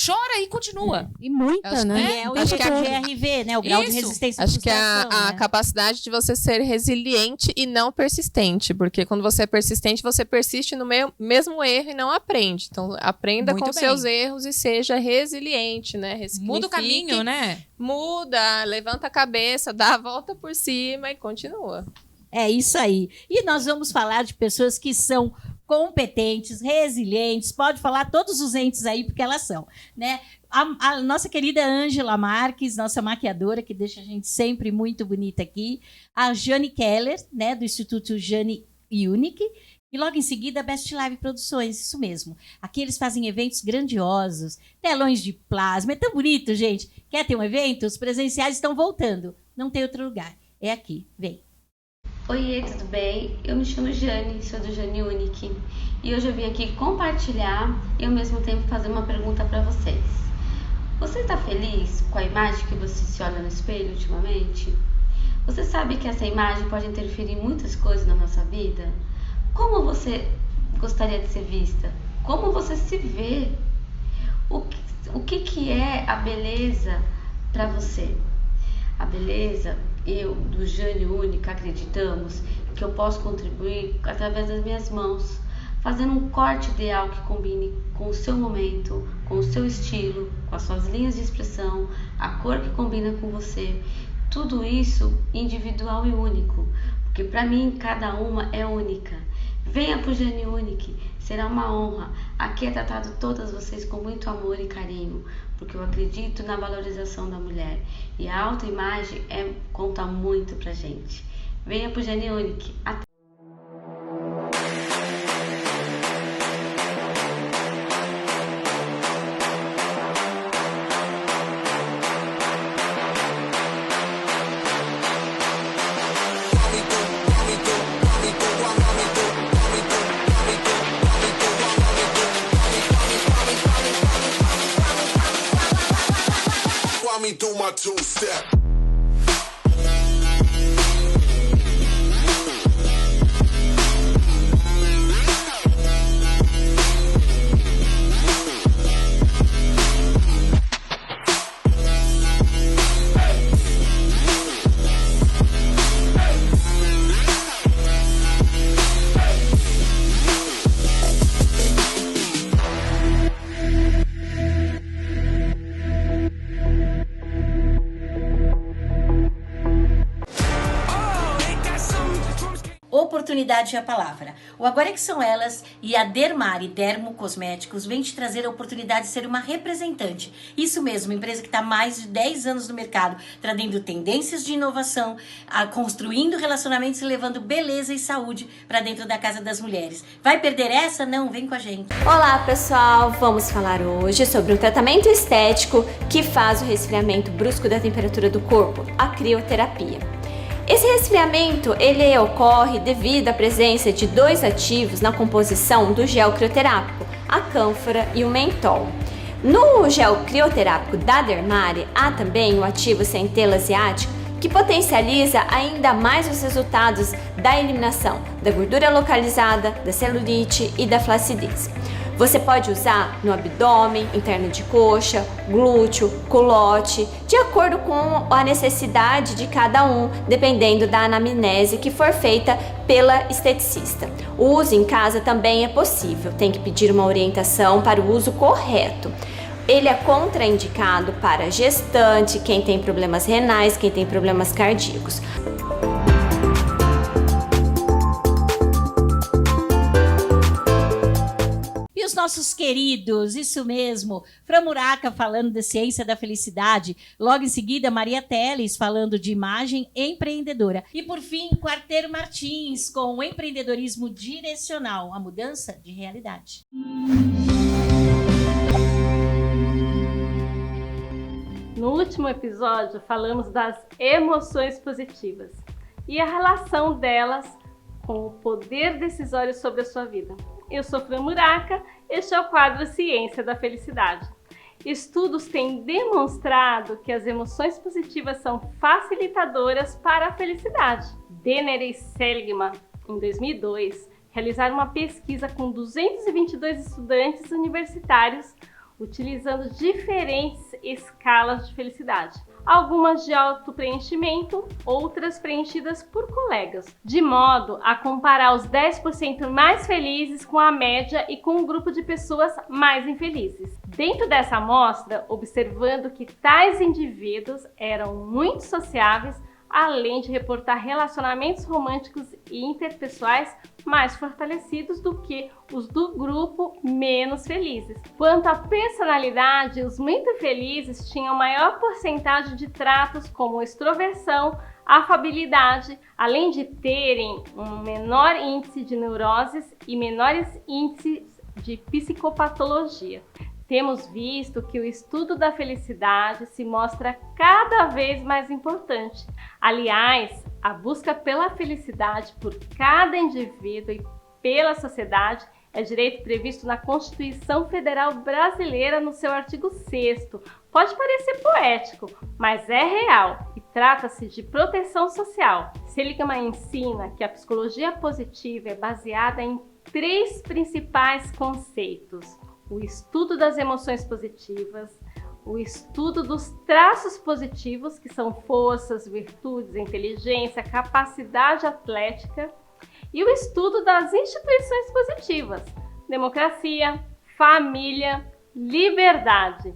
chora e continua. E muita, né? É o GRV, né? O grau de resistência. Acho que a capacidade de você ser resiliente e não persistente. Porque quando você é persistente, você persiste no mesmo erro e não aprende. Então, aprenda Muito com bem. seus erros e seja resiliente, né? Muda o caminho, né? Muda, levanta a cabeça, dá a volta por cima e continua. É isso aí. E nós vamos falar de pessoas que são competentes, resilientes, pode falar todos os entes aí, porque elas são, né? A nossa querida Ângela Marques, nossa maquiadora, que deixa a gente sempre muito bonita aqui, a Jane Keller, né, do Instituto Jane Unique, e logo em seguida a Best Live Produções, isso mesmo. Aqui eles fazem eventos grandiosos, telões de plasma, é tão bonito, gente. Quer ter um evento? Os presenciais estão voltando, não tem outro lugar, é aqui, vem. Oi, tudo bem? Eu me chamo Jane, sou do Jane Unique e hoje eu vim aqui compartilhar e ao mesmo tempo fazer uma pergunta para vocês. Você está feliz com a imagem que você se olha no espelho ultimamente? Você sabe que essa imagem pode interferir em muitas coisas na nossa vida? Como você gostaria de ser vista? Como você se vê? O que é a beleza para você? A beleza, eu do Jane Única acreditamos que eu posso contribuir através das minhas mãos, fazendo um corte ideal que combine com o seu momento, com o seu estilo, com as suas linhas de expressão, a cor que combina com você, tudo isso individual e único, porque para mim cada uma é única. Venha para o Jane Unique, será uma honra. Aqui é tratado todas vocês com muito amor e carinho, porque eu acredito na valorização da mulher e a autoimagem conta muito pra gente. Venha pro Jane Unique. Até. Me do my two-step. oportunidade é a palavra. O Agora é que São Elas e a Dermari Dermocosméticos vem te trazer a oportunidade de ser uma representante. Isso mesmo, uma empresa que está há mais de 10 anos no mercado, trazendo tendências de inovação, construindo relacionamentos e levando beleza e saúde para dentro da casa das mulheres. Vai perder essa? Não, vem com a gente. Olá pessoal, vamos falar hoje sobre um tratamento estético que faz o resfriamento brusco da temperatura do corpo, a crioterapia. Esse resfriamento ele ocorre devido à presença de 2 ativos na composição do gel crioterápico, a cânfora e o mentol. No gel crioterápico da Dermari há também o ativo centela asiática, que potencializa ainda mais os resultados da eliminação da gordura localizada, da celulite e da flacidez. Você pode usar no abdômen, interno de coxa, glúteo, culote, de acordo com a necessidade de cada um, dependendo da anamnese que for feita pela esteticista. O uso em casa também é possível, tem que pedir uma orientação para o uso correto. Ele é contraindicado para gestante, quem tem problemas renais, quem tem problemas cardíacos. E os nossos queridos, isso mesmo, Fran Muraca falando da ciência da felicidade, logo em seguida Maria Teles falando de imagem empreendedora. E por fim, Quarteiro Martins com o empreendedorismo direcional, a mudança de realidade. No último episódio, falamos das emoções positivas e a relação delas com o poder decisório sobre a sua vida. Eu sou Fran Muraca, este é o quadro Ciência da Felicidade. Estudos têm demonstrado que as emoções positivas são facilitadoras para a felicidade. Denner e Seligman, em 2002, realizaram uma pesquisa com 222 estudantes universitários utilizando diferentes escalas de felicidade. Algumas de autopreenchimento, outras preenchidas por colegas, de modo a comparar os 10% mais felizes com a média e com um grupo de pessoas mais infelizes. Dentro dessa amostra, observando que tais indivíduos eram muito sociáveis, além de reportar relacionamentos românticos e interpessoais mais fortalecidos do que os do grupo menos felizes. Quanto à personalidade, os muito felizes tinham maior porcentagem de tratos como extroversão, afabilidade, além de terem um menor índice de neuroses e menores índices de psicopatologia. Temos visto que o estudo da felicidade se mostra cada vez mais importante. Aliás, a busca pela felicidade por cada indivíduo e pela sociedade é direito previsto na Constituição Federal Brasileira no seu artigo 6º. Pode parecer poético, mas é real e trata-se de proteção social. Seligman ensina que a psicologia positiva é baseada em 3 principais conceitos: o estudo das emoções positivas, o estudo dos traços positivos, que são forças, virtudes, inteligência, capacidade atlética, e o estudo das instituições positivas, democracia, família, liberdade.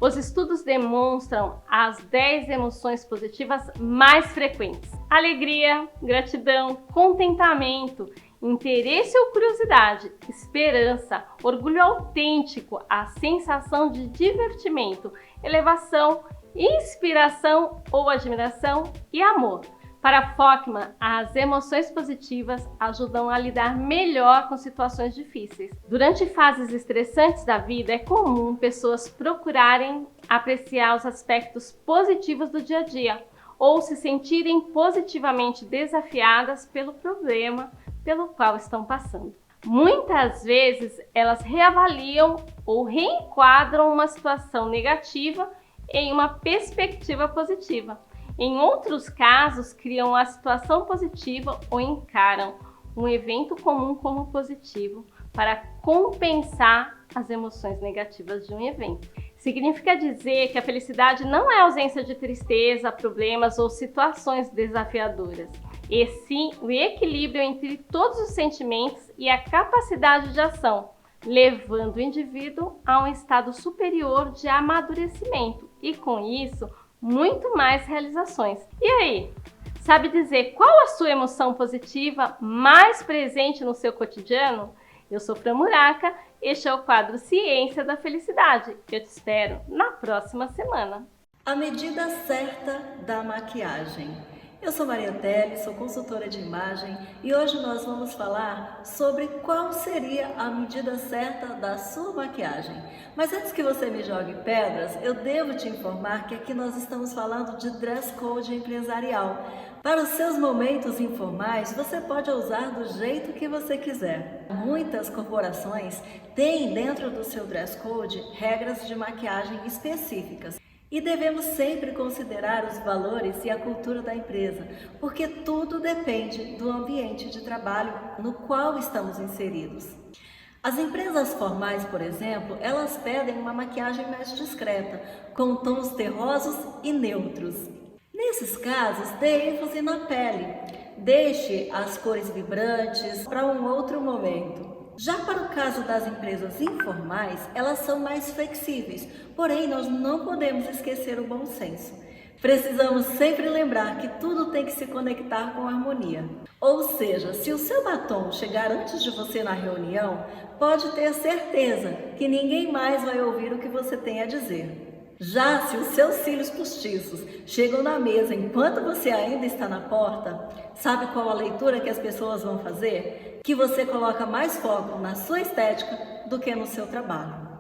Os estudos demonstram as 10 emoções positivas mais frequentes: alegria, gratidão, contentamento, interesse ou curiosidade, esperança, orgulho autêntico, a sensação de divertimento, elevação, inspiração ou admiração e amor. Para Fockman, as emoções positivas ajudam a lidar melhor com situações difíceis. Durante fases estressantes da vida, é comum pessoas procurarem apreciar os aspectos positivos do dia a dia ou se sentirem positivamente desafiadas pelo problema pelo qual estão passando. Muitas vezes elas reavaliam ou reenquadram uma situação negativa em uma perspectiva positiva. Em outros casos, criam a situação positiva ou encaram um evento comum como positivo para compensar as emoções negativas de um evento. Significa dizer que a felicidade não é ausência de tristeza, problemas ou situações desafiadoras, e sim o equilíbrio entre todos os sentimentos e a capacidade de ação, levando o indivíduo a um estado superior de amadurecimento e, com isso, muito mais realizações. E aí? Sabe dizer qual a sua emoção positiva mais presente no seu cotidiano? Eu sou Fran Muraca, este é o quadro Ciência da Felicidade. Eu te espero na próxima semana. A medida certa da maquiagem. Eu sou Maria Telly, sou consultora de imagem e hoje nós vamos falar sobre qual seria a medida certa da sua maquiagem. Mas antes que você me jogue pedras, eu devo te informar que aqui nós estamos falando de dress code empresarial. Para os seus momentos informais, você pode usar do jeito que você quiser. Muitas corporações têm dentro do seu dress code regras de maquiagem específicas. E devemos sempre considerar os valores e a cultura da empresa, porque tudo depende do ambiente de trabalho no qual estamos inseridos. As empresas formais, por exemplo, elas pedem uma maquiagem mais discreta, com tons terrosos e neutros. Nesses casos, dê ênfase na pele. Deixe as cores vibrantes para um outro momento. Já para o caso das empresas informais, elas são mais flexíveis, porém nós não podemos esquecer o bom senso. Precisamos sempre lembrar que tudo tem que se conectar com harmonia. Ou seja, se o seu batom chegar antes de você na reunião, pode ter certeza que ninguém mais vai ouvir o que você tem a dizer. Já se os seus cílios postiços chegam na mesa enquanto você ainda está na porta, sabe qual a leitura que as pessoas vão fazer? Que você coloca mais foco na sua estética do que no seu trabalho.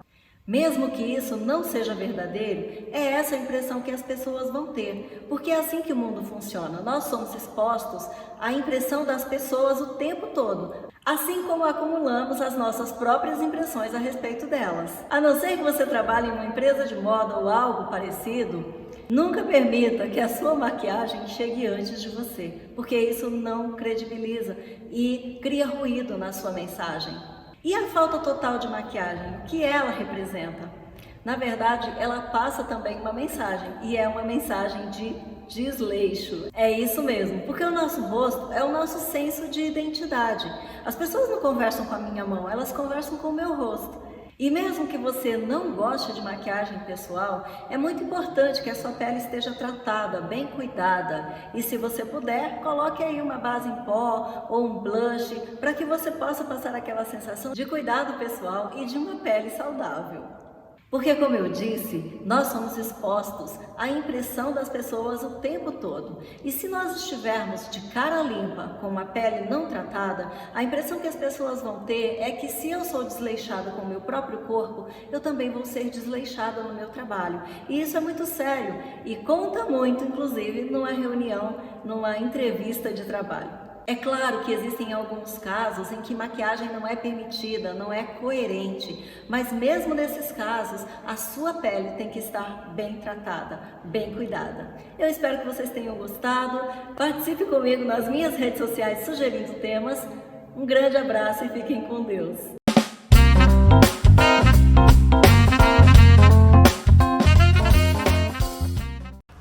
Mesmo que isso não seja verdadeiro, é essa a impressão que as pessoas vão ter, porque é assim que o mundo funciona. Nós somos expostos à impressão das pessoas o tempo todo, assim como acumulamos as nossas próprias impressões a respeito delas. A não ser que você trabalhe em uma empresa de moda ou algo parecido, nunca permita que a sua maquiagem chegue antes de você, porque isso não credibiliza e cria ruído na sua mensagem. E a falta total de maquiagem, o que ela representa? Na verdade, ela passa também uma mensagem, e é uma mensagem de desleixo. É isso mesmo, porque o nosso rosto é o nosso senso de identidade. As pessoas não conversam com a minha mão, elas conversam com o meu rosto. E mesmo que você não goste de maquiagem pessoal, é muito importante que a sua pele esteja tratada, bem cuidada. E se você puder, coloque aí uma base em pó ou um blush, para que você possa passar aquela sensação de cuidado pessoal e de uma pele saudável. Porque, como eu disse, nós somos expostos à impressão das pessoas o tempo todo. E se nós estivermos de cara limpa, com uma pele não tratada, a impressão que as pessoas vão ter é que se eu sou desleixada com o meu próprio corpo, eu também vou ser desleixada no meu trabalho. E isso é muito sério e conta muito, inclusive, numa reunião, numa entrevista de trabalho. É claro que existem alguns casos em que maquiagem não é permitida, não é coerente, mas mesmo nesses casos, a sua pele tem que estar bem tratada, bem cuidada. Eu espero que vocês tenham gostado. Participe comigo nas minhas redes sociais sugerindo temas. Um grande abraço e fiquem com Deus.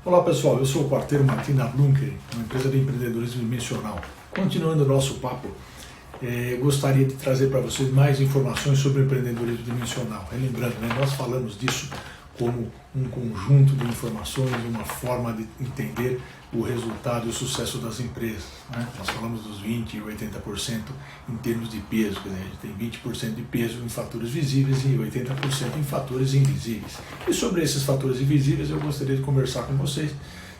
Olá pessoal, eu sou o parteiro Martina Blunker, uma empresa de empreendedorismo dimensional. Continuando o nosso papo, gostaria de trazer para vocês mais informações sobre o empreendedorismo dimensional. Lembrando, nós falamos disso como um conjunto de informações, uma forma de entender o resultado e o sucesso das empresas. Nós falamos dos 20% e 80% em termos de peso, quer dizer, a gente tem 20% de peso em fatores visíveis e 80% em fatores invisíveis. E sobre esses fatores invisíveis eu gostaria de conversar com vocês,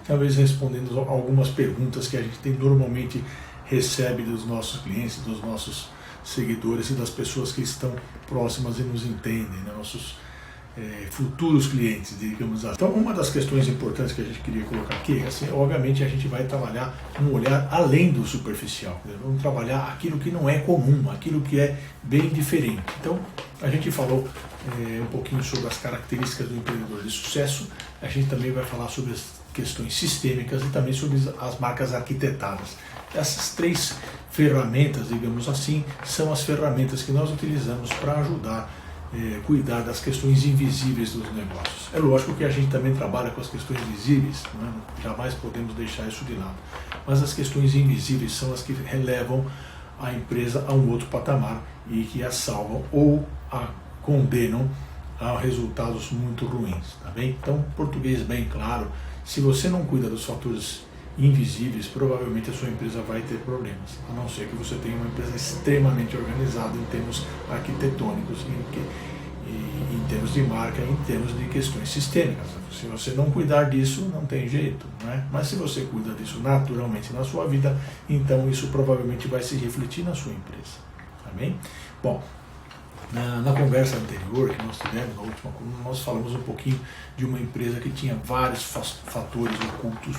talvez respondendo algumas perguntas que a gente tem normalmente recebe dos nossos clientes, dos nossos seguidores e das pessoas que estão próximas e nos entendem, nossos futuros clientes, digamos assim. Então, uma das questões importantes que a gente queria colocar aqui é assim, obviamente a gente vai trabalhar um olhar além do superficial, vamos trabalhar aquilo que não é comum, aquilo que é bem diferente. Então, a gente falou um pouquinho sobre as características do empreendedor de sucesso, a gente também vai falar sobre as questões sistêmicas e também sobre as marcas arquitetadas. Essas três ferramentas, digamos assim, são as ferramentas que nós utilizamos para ajudar cuidar das questões invisíveis dos negócios. É lógico que a gente também trabalha com as questões visíveis, jamais podemos deixar isso de lado, mas as questões invisíveis são as que relevam a empresa a um outro patamar e que a salvam ou a condenam a resultados muito ruins, tá bem? Então, português bem claro, se você não cuida dos fatores invisíveis, provavelmente a sua empresa vai ter problemas, a não ser que você tenha uma empresa extremamente organizada em termos arquitetônicos, em termos de marca, em termos de questões sistêmicas. Se você não cuidar disso, não tem jeito, né? Mas se você cuida disso naturalmente na sua vida, então isso provavelmente vai se refletir na sua empresa. Tá bem? Bom, na conversa anterior que nós tivemos, na última, nós falamos um pouquinho de uma empresa que tinha vários fatores ocultos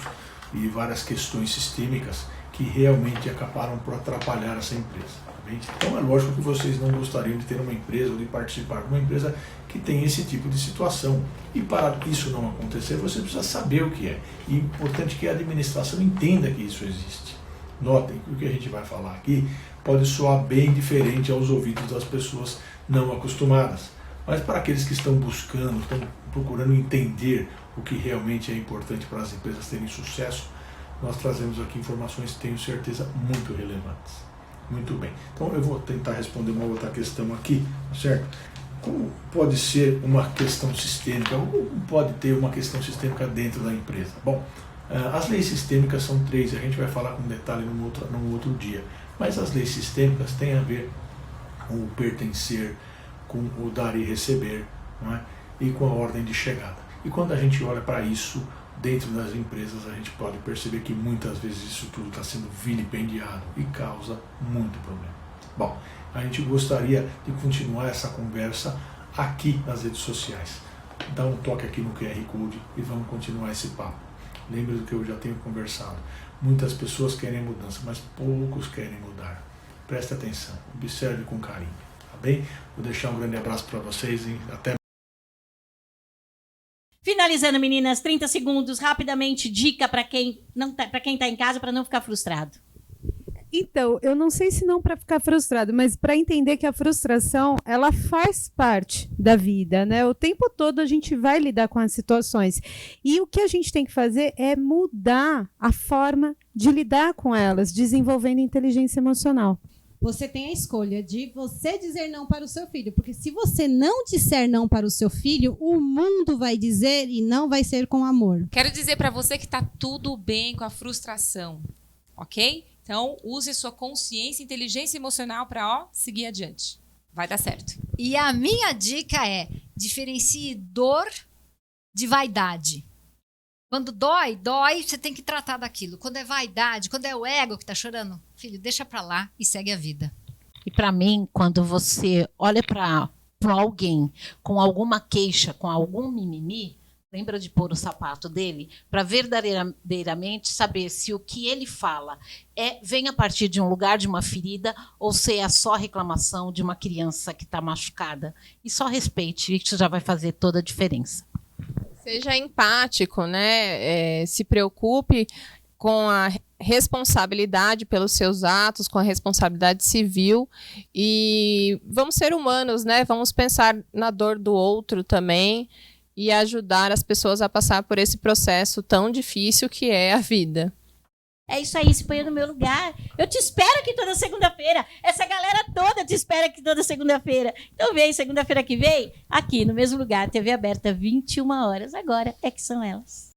e várias questões sistêmicas que realmente acabaram por atrapalhar essa empresa. Então é lógico que vocês não gostariam de ter uma empresa ou de participar de uma empresa que tem esse tipo de situação. E para isso não acontecer, você precisa saber o que é. E é importante que a administração entenda que isso existe. Notem que o que a gente vai falar aqui pode soar bem diferente aos ouvidos das pessoas não acostumadas. Mas para aqueles que estão buscando, estão procurando entender o que realmente é importante para as empresas terem sucesso, nós trazemos aqui informações, tenho certeza, muito relevantes. Muito bem. Então eu vou tentar responder uma outra questão aqui, certo? Como pode ser uma questão sistêmica? Ou pode ter uma questão sistêmica dentro da empresa? Bom, as leis sistêmicas são 3, a gente vai falar com detalhe num outro dia. Mas as leis sistêmicas têm a ver com o pertencer, com o dar e receber, não é? E com a ordem de chegada. E quando a gente olha para isso, dentro das empresas, a gente pode perceber que muitas vezes isso tudo está sendo vilipendiado e causa muito problema. Bom, a gente gostaria de continuar essa conversa aqui nas redes sociais. Dá um toque aqui no QR Code e vamos continuar esse papo. Lembre do que eu já tenho conversado. Muitas pessoas querem mudança, mas poucos querem mudar. Preste atenção, observe com carinho, tá bem? Vou deixar um grande abraço para vocês e até. Finalizando, meninas, 30 segundos, rapidamente, dica para quem tá em casa para não ficar frustrado. Então, eu não sei se não para ficar frustrado, mas para entender que a frustração, ela faz parte da vida, né? O tempo todo a gente vai lidar com as situações. E o que a gente tem que fazer é mudar a forma de lidar com elas, desenvolvendo inteligência emocional. Você tem a escolha de você dizer não para o seu filho, porque se você não disser não para o seu filho, o mundo vai dizer e não vai ser com amor. Quero dizer para você que está tudo bem com a frustração, ok? Então, use sua consciência e inteligência emocional para seguir adiante. Vai dar certo. E a minha dica é: diferencie dor de vaidade. Quando dói, você tem que tratar daquilo. Quando é vaidade, quando é o ego que está chorando, filho, deixa para lá e segue a vida. E para mim, quando você olha para alguém com alguma queixa, com algum mimimi, lembra de pôr o sapato dele para verdadeiramente saber se o que ele fala vem a partir de um lugar de uma ferida ou se é só reclamação de uma criança que está machucada. E só respeite, isso já vai fazer toda a diferença. Seja empático, né? Se preocupe com a responsabilidade pelos seus atos, com a responsabilidade civil e vamos ser humanos, né? Vamos pensar na dor do outro também e ajudar as pessoas a passar por esse processo tão difícil que é a vida. É isso aí, se ponha no meu lugar. Eu te espero aqui toda segunda-feira. Essa galera toda te espera aqui toda segunda-feira. Então vem, segunda-feira que vem, aqui no mesmo lugar, TV aberta, 21 horas. Agora é que são elas.